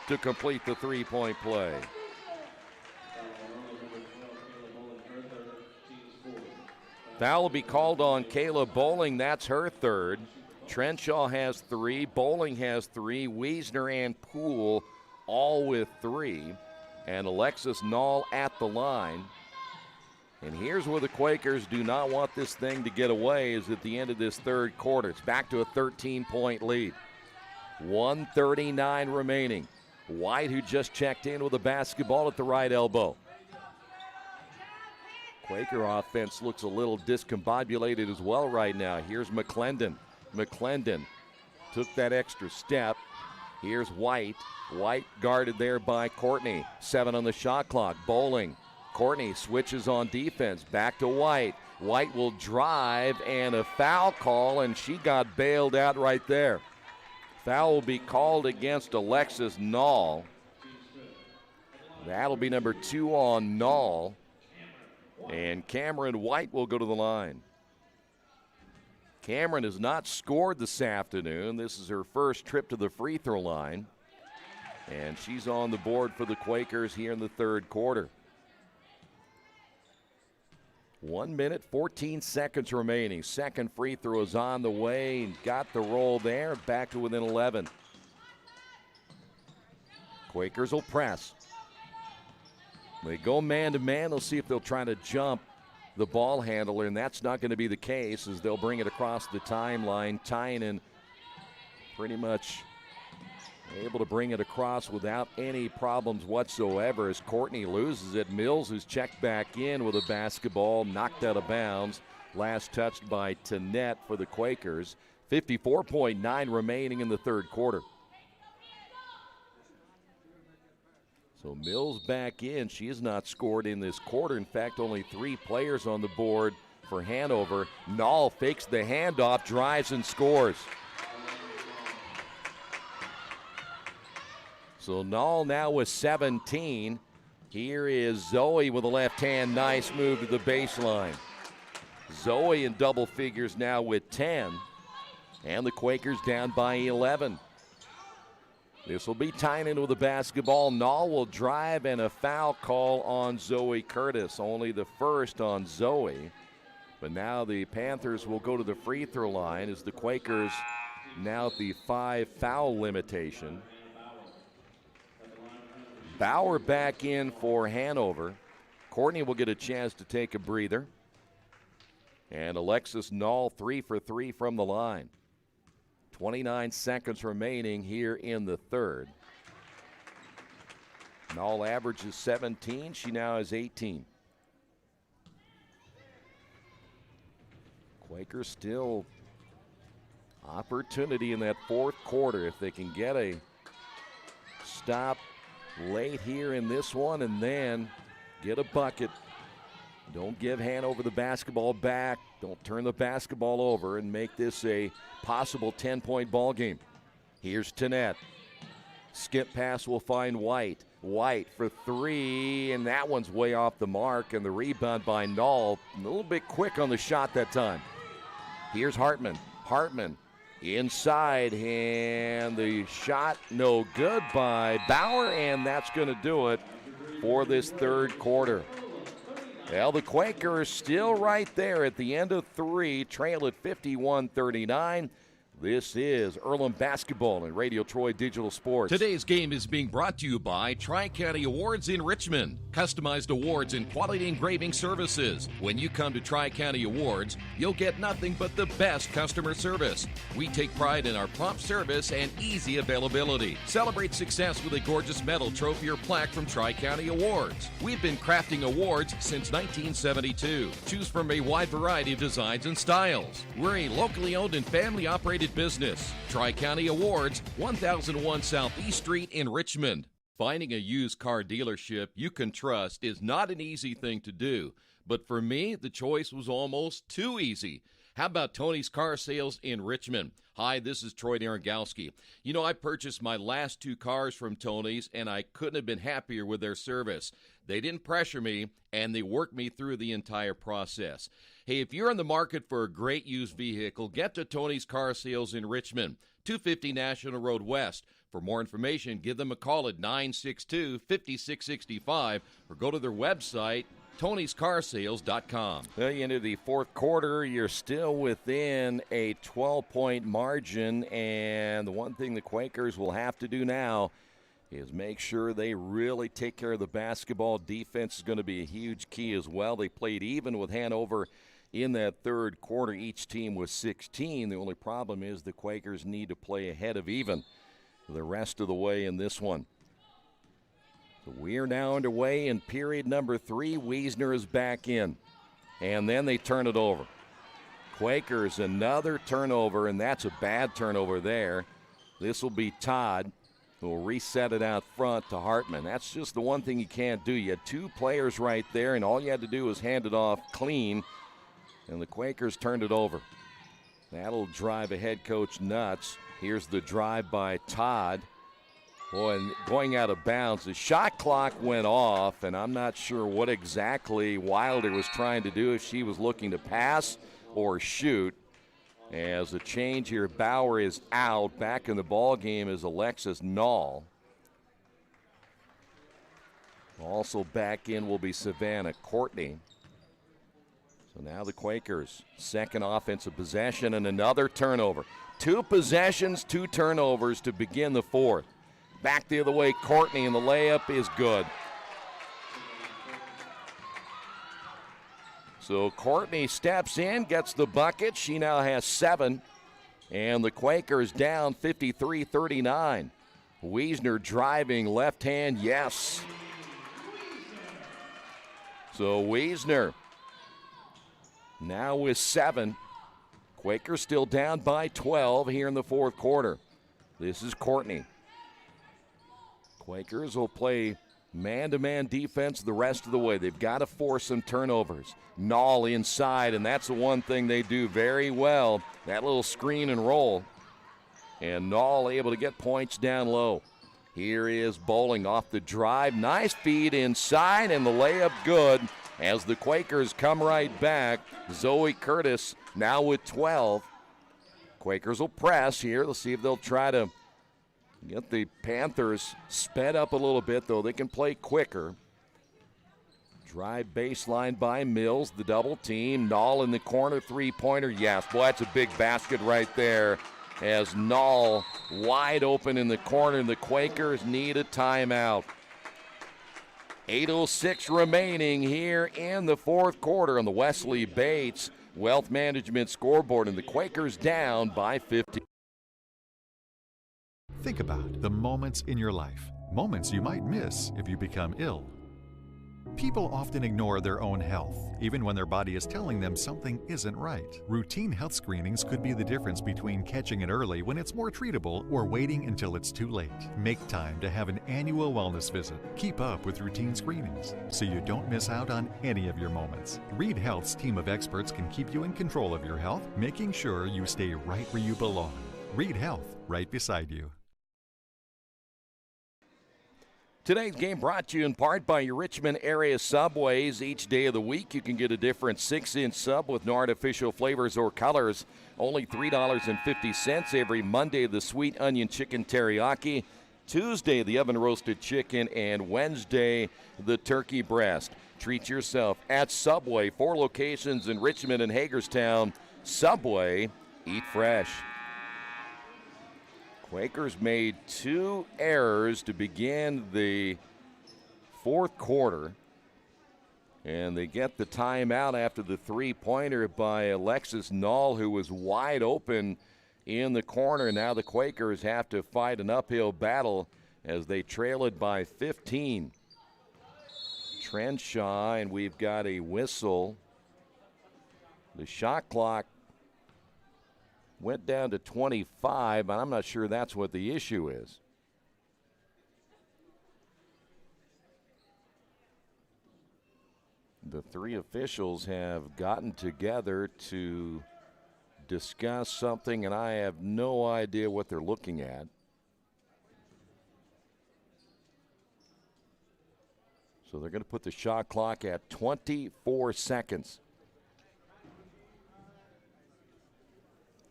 to complete the three-point play. Foul will be called on Kayla Bowling. That's her 3rd. Trenshaw has 3. Bowling has 3. Wiesner and Poole all with 3. And Alexis Nall at the line. And here's where the Quakers do not want this thing to get away, is at the end of this 3rd quarter. It's back to a 13-point lead. 1:39 remaining. White, who just checked in with a basketball at the right elbow. Quaker offense looks a little discombobulated as well right now. Here's McClendon. McClendon took that extra step. Here's White. White guarded there by Courtney. 7 on the shot clock. Bowling. Courtney switches on defense. Back to White. White will drive, and a foul call, and she got bailed out right there. Foul will be called against Alexis Nall. That'll be number 2 on Nall. And Cameron White will go to the line. Cameron has not scored this afternoon. This is her first trip to the free throw line. And she's on the board for the Quakers here in the 3rd quarter. 1 minute, 14 seconds remaining. Second free throw is on the way. Got the roll there. Back to within 11. Quakers will press. They go man-to-man. They'll see if they'll try to jump the ball handler, and that's not going to be the case, as they'll bring it across the timeline. Tynan pretty much able to bring it across without any problems whatsoever as Courtney loses it. Mills is checked back in with a basketball, knocked out of bounds. Last touched by Tanette for the Quakers. 54.9 remaining in the 3rd quarter. So Mills back in. She has not scored in this quarter. In fact, only 3 players on the board for Hanover. Nall fakes the handoff, drives, and scores. So Nall now with 17. Here is Zoe with a left hand. Nice move to the baseline. Zoe in double figures now with 10. And the Quakers down by 11. This will be Tynan with the basketball. Nall will drive, and a foul call on Zoe Curtis. Only the first on Zoe. But now the Panthers will go to the free throw line as the Quakers now at the 5 foul limitation. Bauer back in for Hanover. Courtney will get a chance to take a breather. And Alexis Nall 3 for 3 from the line. 29 seconds remaining here in the 3rd. Nall averages 17. She now has 18. Quakers still opportunity in that fourth quarter if they can get a stop late here in this one and then get a bucket. Don't give Hanover the basketball back. Don't turn the basketball over and make this a possible 10-point ball game. Here's Tanette. Skip pass will find White. White for three, and that one's way off the mark, and the rebound by Knoll. A little bit quick on the shot that time. Here's Hartman. Hartman inside, and the shot no good by Bauer, and that's going to do it for this third quarter. Well, the Quakers still right there at the end of three, trail at 51-39. This is Earlham Basketball and Radio Troy Digital Sports. Today's game is being brought to you by Tri-County Awards in Richmond. Customized awards and quality engraving services. When you come to Tri-County Awards, you'll get nothing but the best customer service. We take pride in our prompt service and easy availability. Celebrate success with a gorgeous medal, trophy, or plaque from Tri-County Awards. We've been crafting awards since 1972. Choose from a wide variety of designs and styles. We're a locally owned and family-operated business. Tri-County Awards, 1001 Southeast Street in Richmond. Finding a used car dealership you can trust is not an easy thing to do, but for me, the choice was almost too easy. How about Tony's Car Sales in Richmond? Hi, this is Troy Narangowski. You know, I purchased my last two cars from Tony's, and I couldn't have been happier with their service. They didn't pressure me, and they worked me through the entire process. Hey, if you're in the market for a great used vehicle, get to Tony's Car Sales in Richmond, 250 National Road West. For more information, give them a call at 962-5665 or go to their website, Tony'sCarsales.com. Well, you into the fourth quarter, you're still within a 12-point margin, and the one thing the Quakers will have to do now is make sure they really take care of the basketball. Defense is going to be a huge key as well. They played even with Hanover in that third quarter. Each team was 16. The only problem is the Quakers need to play ahead of even the rest of the way in this one. So we are now underway in period number 3. Wiesner is back in, and then they turn it over. Quakers, another turnover, and that's a bad turnover there. This will be Todd, who will reset it out front to Hartman. That's just the one thing you can't do. You had two players right there, and all you had to do was hand it off clean, and the Quakers turned it over. That'll drive a head coach nuts. Here's the drive by Todd. Boy, and going out of bounds. The shot clock went off, and I'm not sure what exactly Wilder was trying to do, if she was looking to pass or shoot. As a change here, Bauer is out. Back in the ball game is Alexis Knoll. Also back in will be Savannah Courtney. So now the Quakers, second offensive possession and another turnover. 2 possessions, 2 turnovers to begin the fourth. Back the other way, Courtney, and the layup is good. So Courtney steps in, gets the bucket. She now has 7. And the Quakers down 53-39. Wiesner driving left hand, yes. So Wiesner now with 7. Quakers still down by 12 here in the fourth quarter. This is Courtney. Quakers will play man-to-man defense the rest of the way. They've got to force some turnovers. Knoll inside, and that's the one thing they do very well, that little screen and roll. And Knoll able to get points down low. Here is Bowling off the drive. Nice feed inside, and the layup good as the Quakers come right back. Zoe Curtis now with 12. Quakers will press here. Let's see if they'll try to get the Panthers sped up a little bit, though. They can play quicker. Drive baseline by Mills, the double team. Knoll in the corner, three-pointer. Yes, boy, that's a big basket right there. As Knoll wide open in the corner, and the Quakers need a timeout. 8:06 remaining here in the fourth quarter on the Wesley Bates Wealth Management scoreboard, and the Quakers down by 50. Think about the moments in your life, moments you might miss if you become ill. People often ignore their own health, even when their body is telling them something isn't right. Routine health screenings could be the difference between catching it early when it's more treatable or waiting until it's too late. Make time to have an annual wellness visit. Keep up with routine screenings so you don't miss out on any of your moments. Reed Health's team of experts can keep you in control of your health, making sure you stay right where you belong. Reed Health, right beside you. Today's game brought to you in part by your Richmond area Subways. Each day of the week, you can get a different 6-inch sub with no artificial flavors or colors. Only $3.50 every Monday, the sweet onion chicken teriyaki. Tuesday, the oven roasted chicken. And Wednesday, the turkey breast. Treat yourself at Subway. 4 locations in Richmond and Hagerstown. Subway, eat fresh. Quakers made 2 errors to begin the fourth quarter, and they get the timeout after the three-pointer by Alexis Null, who was wide open in the corner. Now the Quakers have to fight an uphill battle as they trail it by 15. Trenshaw, and we've got a whistle. The shot clock went down to 25, but I'm not sure that's what the issue is. The 3 officials have gotten together to discuss something, and I have no idea what they're looking at. So they're going to put the shot clock at 24 seconds.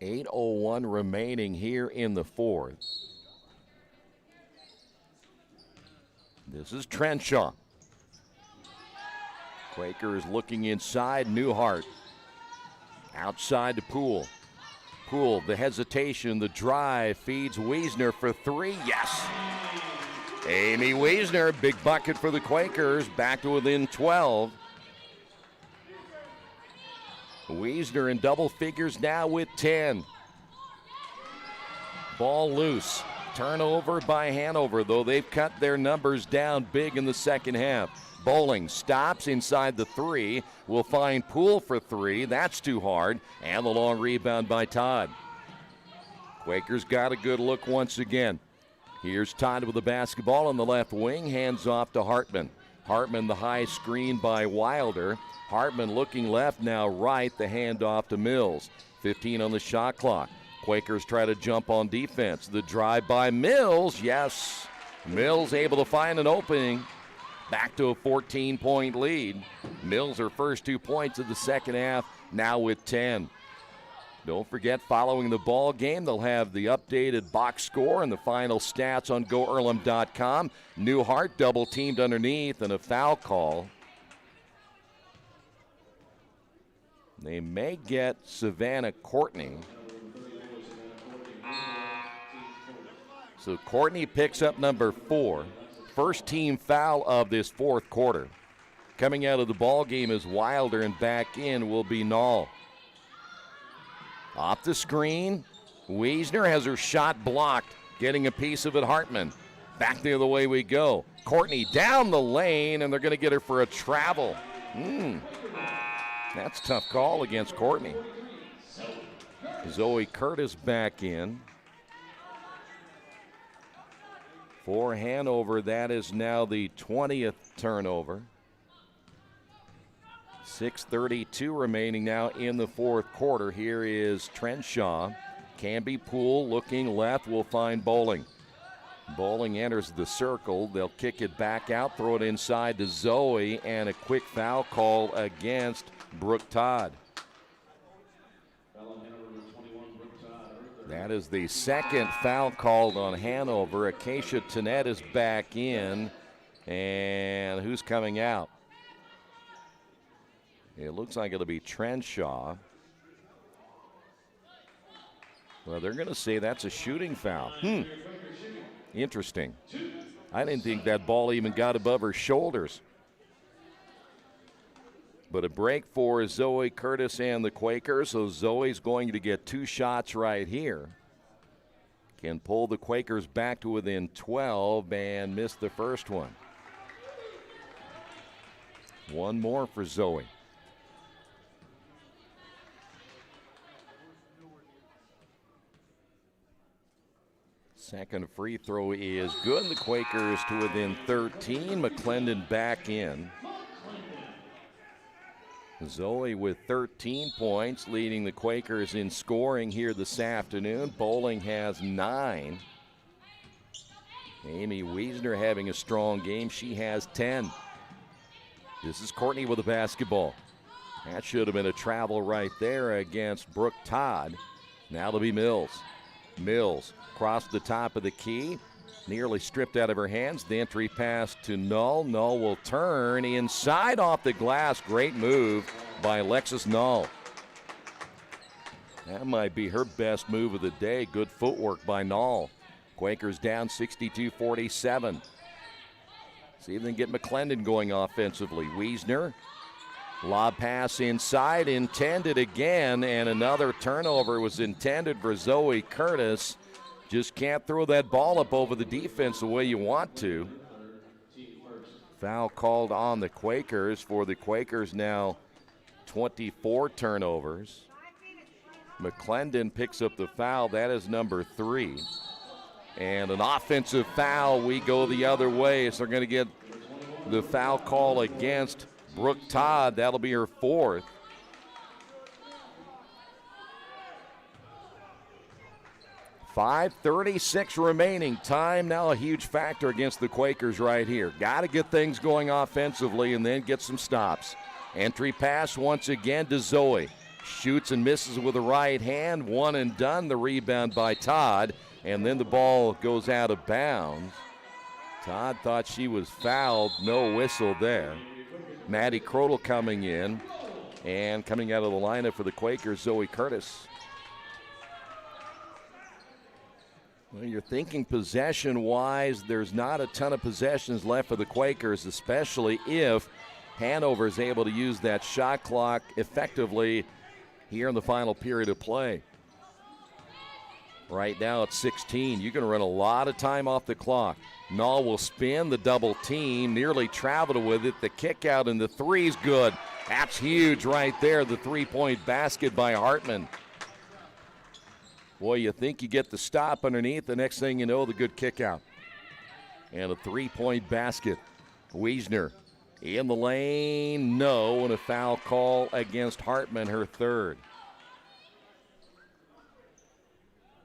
8:01 remaining here in the fourth. This is Trenshaw. Quakers looking inside. Newhart outside to Poole. Poole, the hesitation, the drive, feeds Wiesner for 3. Yes. Amy Wiesner, big bucket for the Quakers, back to within 12. Wiesner in double figures now with 10. Ball loose. Turnover by Hanover, though they've cut their numbers down big in the second half. Bowling stops inside the 3. Will find Poole for 3. That's too hard. And the long rebound by Todd. Quakers got a good look once again. Here's Todd with the basketball on the left wing. Hands off to Hartman. Hartman, the high screen by Wilder. Hartman looking left, now right, the handoff to Mills. 15 on the shot clock. Quakers try to jump on defense. The drive by Mills, yes. Mills able to find an opening. Back to a 14-point lead. Mills, her first 2 points of the second half, now with 10. Don't forget, following the ball game, they'll have the updated box score and the final stats on GoEarlham.com. Newhart double-teamed underneath and a foul call. They may get Savannah Courtney. So Courtney picks up number 4. First team foul of this fourth quarter. Coming out of the ball game is Wilder, and back in will be Null. Off the screen, Wiesner has her shot blocked, getting a piece of it. Hartman. Back the other way we go. Courtney down the lane, and they're going to get her for a travel. That's a tough call against Courtney. Zoe Curtis back in. For Hanover, that is now the 20th turnover. 6:32 remaining now in the fourth quarter. Here is Trenshaw. Canby Poole looking left, will find Bowling. Bowling enters the circle. They'll kick it back out, throw it inside to Zoe, and a quick foul call against Brooke Todd. That is the second foul called on Hanover. Acacia Tennette is back in, and who's coming out? It looks like it'll be Trenshaw. Well, they're going to say that's a shooting foul. Interesting. I didn't think that ball even got above her shoulders. But a break for Zoe Curtis and the Quakers, so Zoe's going to get 2 shots right here. Can pull the Quakers back to within 12 and miss the first one. One more for Zoe. Second free throw is good. The Quakers to within 13. McClendon back in. Zoe with 13 points, leading the Quakers in scoring here this afternoon. Bowling has 9. Amy Wiesner having a strong game. She has 10. This is Courtney with the basketball. That should have been a travel right there against Brooke Todd. Now it'll be Mills. Mills across the top of the key. Nearly stripped out of her hands. The entry pass to Null. Null will turn inside off the glass. Great move by Alexis Null. That might be her best move of the day. Good footwork by Null. Quakers down 62-47. See if they can get McClendon going offensively. Wiesner, lob pass inside, intended again, and another turnover was intended for Zoe Curtis. Just can't throw that ball up over the defense the way you want to. Foul called on the Quakers. For the Quakers now 24 turnovers. McClendon picks up the foul. That is number 3. And an offensive foul. We go the other way. So they're going to get the foul call against Brooke Todd. That'll be her 4th. .5:36 remaining. Time now a huge factor against the Quakers right here. Got to get things going offensively and then get some stops. Entry pass once again to Zoe. Shoots and misses with the right hand. One and done. The rebound by Todd. And then the ball goes out of bounds. Todd thought she was fouled. No whistle there. Maddie Crodel coming in. And coming out of the lineup for the Quakers, Zoe Curtis. Well, you're thinking possession-wise, there's not a ton of possessions left for the Quakers, especially if Hanover is able to use that shot clock effectively here in the final period of play. Right now it's 16. You're going to run a lot of time off the clock. Null will spin the double team, nearly traveled with it. The kick out and the three's good. That's huge right there, the three-point basket by Hartman. Boy, you think you get the stop underneath, the next thing you know, the good kick out. And a three-point basket. Wiesner in the lane, no, and a foul call against Hartman, her 3rd.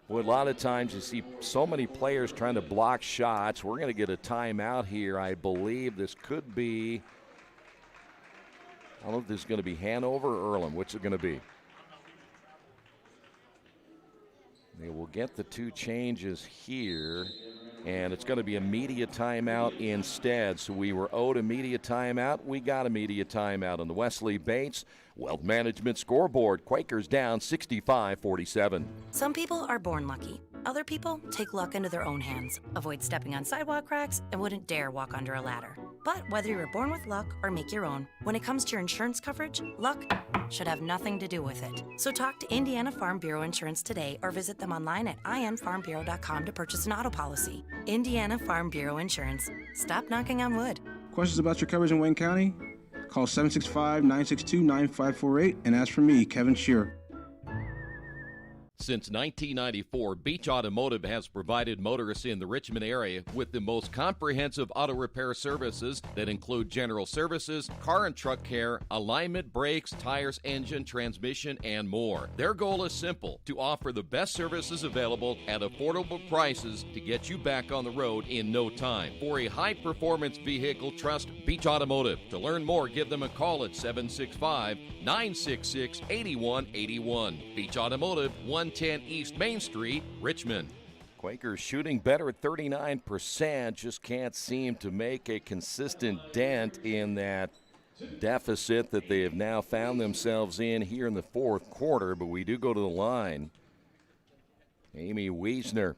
Boy, a lot of times you see so many players trying to block shots. We're going to get a timeout here. I believe this could be, I don't know if this is going to be Hanover or Earlham. Which is it going to be? They will get the 2 changes here, and it's going to be a media timeout instead. So we were owed a media timeout. We got a media timeout on the Wesley Bates Wealth Management scoreboard. Quakers down 65-47. Some people are born lucky. Other people take luck into their own hands, avoid stepping on sidewalk cracks, and wouldn't dare walk under a ladder. But whether you were born with luck or make your own, when it comes to your insurance coverage, luck should have nothing to do with it. So talk to Indiana Farm Bureau Insurance today or visit them online at infarmbureau.com to purchase an auto policy. Indiana Farm Bureau Insurance. Stop knocking on wood. Questions about your coverage in Wayne County? Call 765-962-9548 and ask for me, Kevin Shearer. Since 1994, Beach Automotive has provided motorists in the Richmond area with the most comprehensive auto repair services that include general services, car and truck care, alignment, brakes, tires, engine, transmission, and more. Their goal is simple: to offer the best services available at affordable prices to get you back on the road in no time. For a high-performance vehicle, trust Beach Automotive. To learn more, give them a call at 765-966-8181. Beach Automotive, 110 East Main Street, Richmond. Quakers shooting better at 39%, just can't seem to make a consistent dent in that deficit that they have now found themselves in here in the 4th quarter, but we do go to the line. Amy Wiesner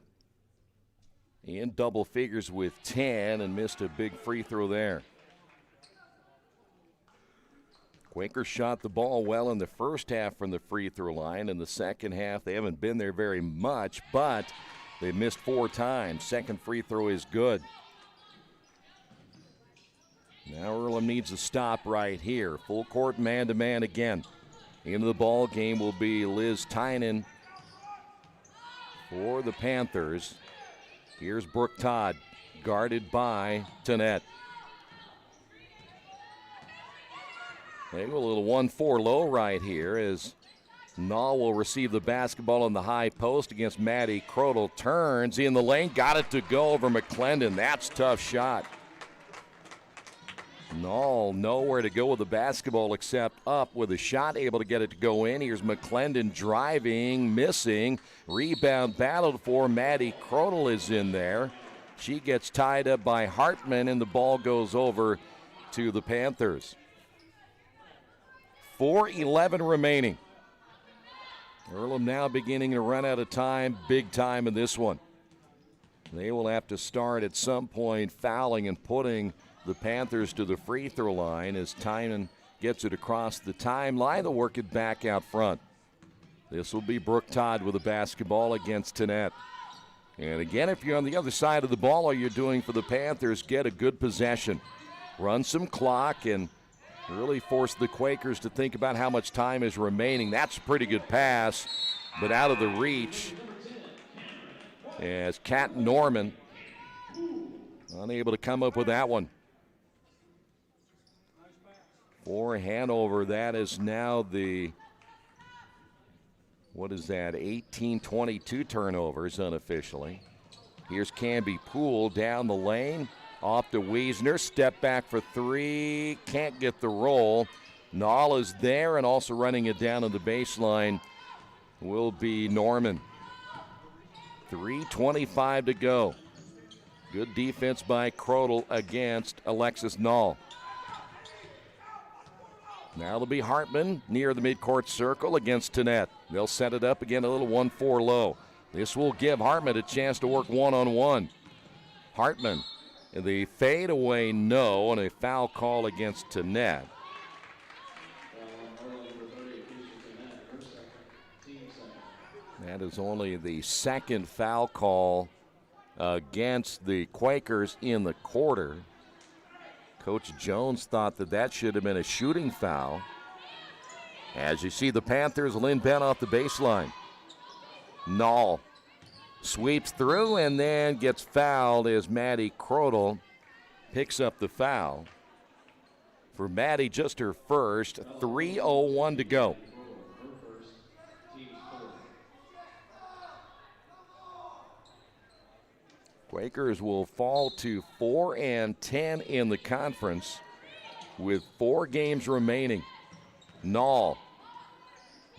in double figures with 10 and missed a big free throw there. Quakers shot the ball well in the first half from the free throw line. In the second half, they haven't been there very much, but they missed 4 times. Second free throw is good. Now Earlham needs a stop right here. Full court man-to-man again. Into the ball game will be Liz Tynan for the Panthers. Here's Brooke Todd, guarded by Tanette. They go a little 1-4 low right here as Nall will receive the basketball on the high post against Maddie Crodel. Turns in the lane, got it to go over McClendon. That's a tough shot. Nall nowhere to go with the basketball except up with a shot, able to get it to go in. Here's McClendon driving, missing. Rebound battled for. Maddie Crodel is in there. She gets tied up by Hartman, and the ball goes over to the Panthers. 4:11 remaining. Earlham now beginning to run out of time, big time in this one. They will have to start at some point fouling and putting the Panthers to the free throw line as Tynan gets it across the timeline. They'll work it back out front. This will be Brooke Todd with the basketball against Tanette. And again, if you're on the other side of the ball, all you're doing for the Panthers, get a good possession. Run some clock and really force the Quakers to think about how much time is remaining. That's a pretty good pass, but out of the reach as Kat Norman unable to come up with that one. For Hanover, that is now the, 18-22 turnovers unofficially. Here's Canby Poole down the lane, off to Wiesner, step back for three, can't get the roll. Nall is there and also running it down on the baseline will be Norman. 3:25 to go. Good defense by Crodel against Alexis Nall. Now it'll be Hartman near the midcourt circle against Tanette. They'll set it up again, a little 1-4 low. This will give Hartman a chance to work one-on-one. Hartman, the fadeaway no, and a foul call against Tanette. That is only the second foul call against the Quakers in the quarter. Coach Jones thought that should have been a shooting foul. As you see the Panthers, Lynn Bent off the baseline. Nall sweeps through and then gets fouled as Maddie Crodel picks up the foul. For Maddie, just her first. 3:01 to go. Quakers will fall to 4-10 in the conference with 4 games remaining. Nall,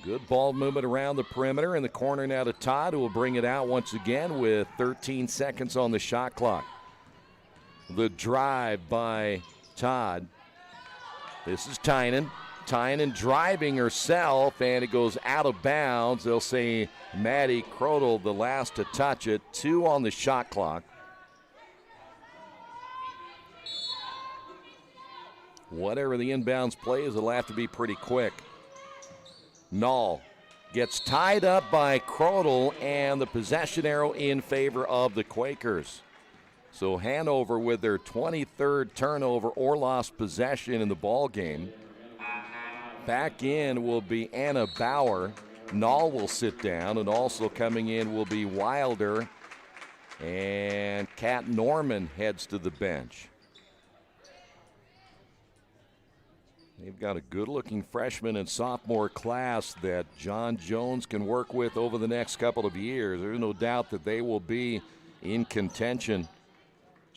good ball movement around the perimeter in the corner now to Todd, who will bring it out once again with 13 seconds on the shot clock. The drive by Todd. This is Tynan. Tynan driving herself, and it goes out of bounds. They'll say Maddie Crodel the last to touch it. 2 on the shot clock. Whatever the inbounds play is, it'll have to be pretty quick. Nall gets tied up by Crodel, and the possession arrow in favor of the Quakers. So Hanover with their 23rd turnover or lost possession in the ball game. Back in will be Anna Bauer. Nall will sit down, and also coming in will be Wilder. And Kat Norman heads to the bench. They've got a good-looking freshman and sophomore class that John Jones can work with over the next couple of years. There's no doubt that they will be in contention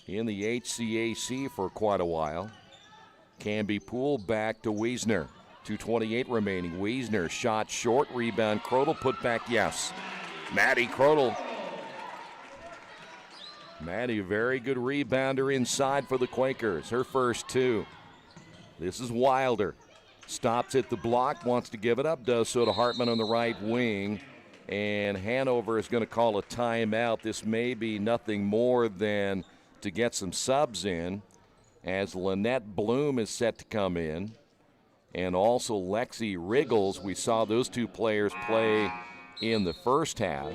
in the HCAC for quite a while. Canby Poole back to Wiesner. 2:28 remaining. Wiesner shot short, rebound. Crodel put back, yes. Maddie Crodel. Maddie, a very good rebounder inside for the Quakers. Her first 2. This is Wilder. Stops at the block, wants to give it up, does so to Hartman on the right wing. And Hanover is going to call a timeout. This may be nothing more than to get some subs in, as Lynette Bloom is set to come in. And also Lexi Riggles. We saw those 2 players play in the first half.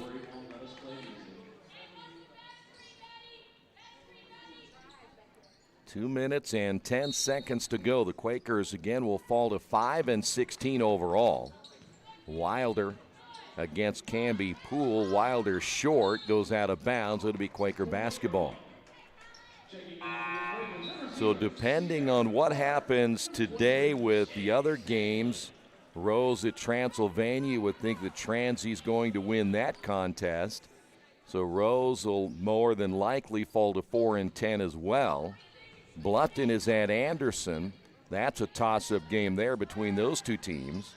2 minutes and 10 seconds to go. The Quakers again will fall to 5-16 overall. Wilder against Canby Poole. Wilder short, goes out of bounds. It'll be Quaker basketball. So depending on what happens today with the other games, Rose at Transylvania, you would think that Transy's going to win that contest. So Rose will more than likely fall to 4-10 as well. Bluffton is at Anderson. That's a toss-up game there between those two teams.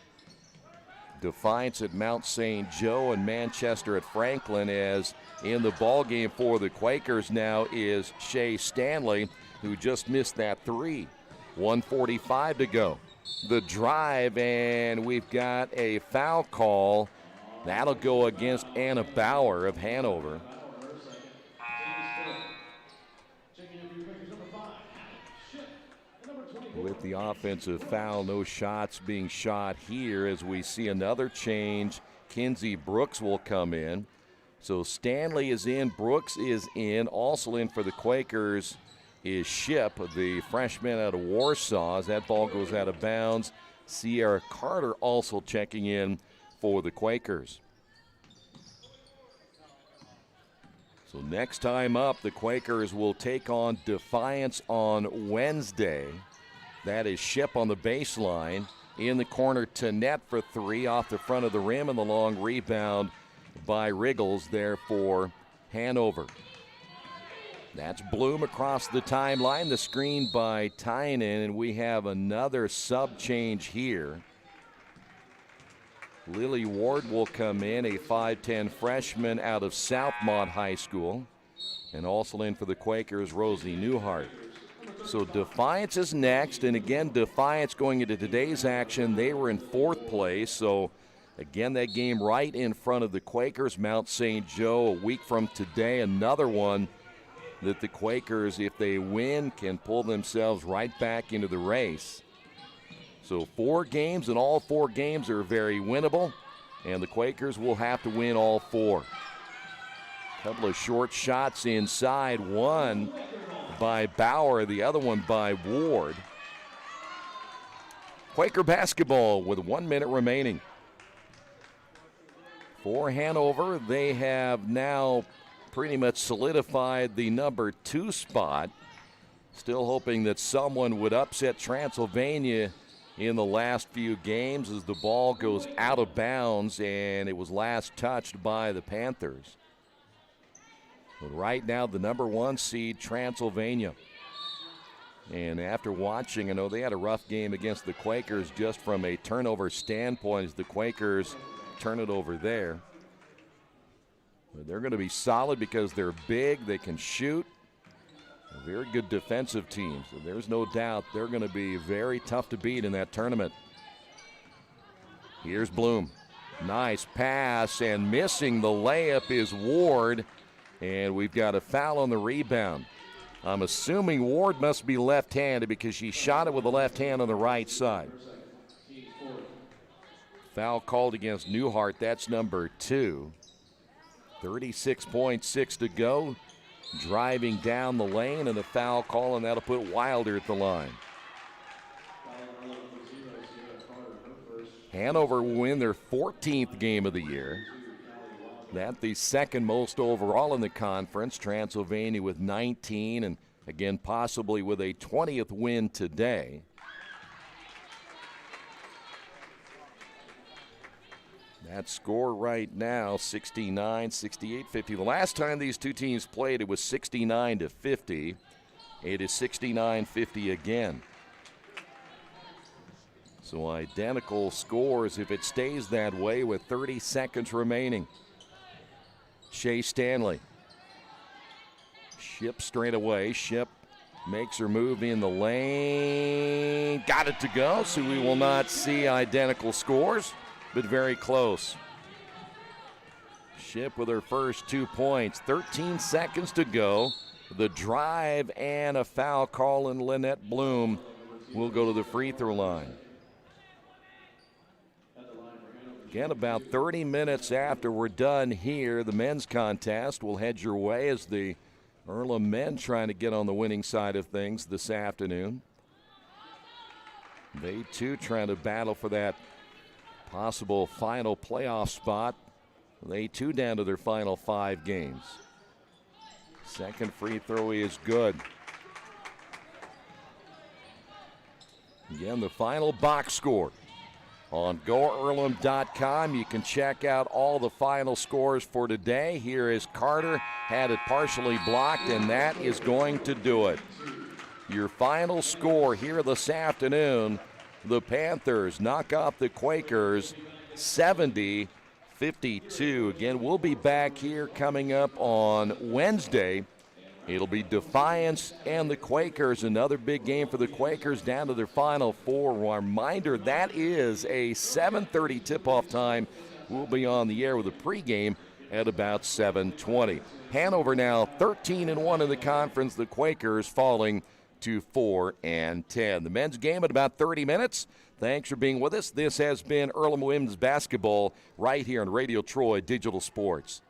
Defiance at Mount St. Joe and Manchester at Franklin, as in the ball game for the Quakers now is Shea Stanley, who just missed that three. 1:45 to go. The drive, and we've got a foul call. That'll go against Anna Bauer of Hanover. With the offensive foul, no shots being shot here as we see another change. Kinsey Brooks will come in. So Stanley is in, Brooks is in. Also in for the Quakers is Ship, the freshman out of Warsaw, as that ball goes out of bounds. Sierra Carter also checking in for the Quakers. So next time up, the Quakers will take on Defiance on Wednesday. That is Ship on the baseline. In the corner to net for three off the front of the rim, and the long rebound by Riggles there for Hanover. That's Bloom across the timeline. The screen by Tynan, and we have another sub change here. Lily Ward will come in, a 5'10 freshman out of Southmont High School. And also in for the Quakers, Rosie Newhart. So Defiance is next, and again, Defiance going into today's action, they were in fourth place. So again, that game right in front of the Quakers. Mount St. Joe a week from today, another one that the Quakers, if they win, can pull themselves right back into the race. So 4 games, and all 4 games are very winnable, and the Quakers will have to win all 4. Couple of short shots inside, one by Bauer, the other one by Ward. Quaker basketball with 1 minute remaining. For Hanover, they have now pretty much solidified the number 2 spot. Still hoping that someone would upset Transylvania in the last few games as the ball goes out of bounds, and it was last touched by the Panthers. But right now, the number 1 seed, Transylvania. And after watching, I know they had a rough game against the Quakers just from a turnover standpoint as the Quakers turn it over there. But they're going to be solid because they're big, they can shoot. A very good defensive team, so there's no doubt they're going to be very tough to beat in that tournament. Here's Bloom. Nice pass, and missing the layup is Ward. And we've got a foul on the rebound. I'm assuming Ward must be left-handed because she shot it with the left hand on the right side. Foul called against Newhart. That's number 2. 36.6 to go. Driving down the lane, and a foul call, and that'll put Wilder at the line. Hanover will win their 14th game of the year. That the second most overall in the conference. Transylvania with 19, and again possibly with a 20th win today. That score right now, 69, 68, 50. The last time these two teams played, it was 69 to 50. It is 69-50 again. So identical scores if it stays that way with 30 seconds remaining. Shea Stanley. Ship straight away. Ship makes her move in the lane. Got it to go, so we will not see identical scores, but very close. Ship with her first 2 points. 13 seconds to go. The drive and a foul call, and Lynette Bloom will go to the free throw line. Again, about 30 minutes after we're done here, the men's contest will head your way as the Earlham men trying to get on the winning side of things this afternoon. They too trying to battle for that possible final playoff spot. They too down to their final 5 games. Second free throw is good. Again, the final box score. On GoEarlham.com, you can check out all the final scores for today. Here is Carter, had it partially blocked, and that is going to do it. Your final score here this afternoon, the Panthers knock off the Quakers 70-52. Again, we'll be back here coming up on Wednesday. It'll be Defiance and the Quakers, another big game for the Quakers down to their final 4. Reminder, that is a 7:30 tip-off time. We'll be on the air with a pregame at about 7:20. Hanover now 13-1 in the conference. The Quakers falling to 4-10. The men's game at about 30 minutes. Thanks for being with us. This has been Earlham Women's Basketball right here on Radio Troy Digital Sports.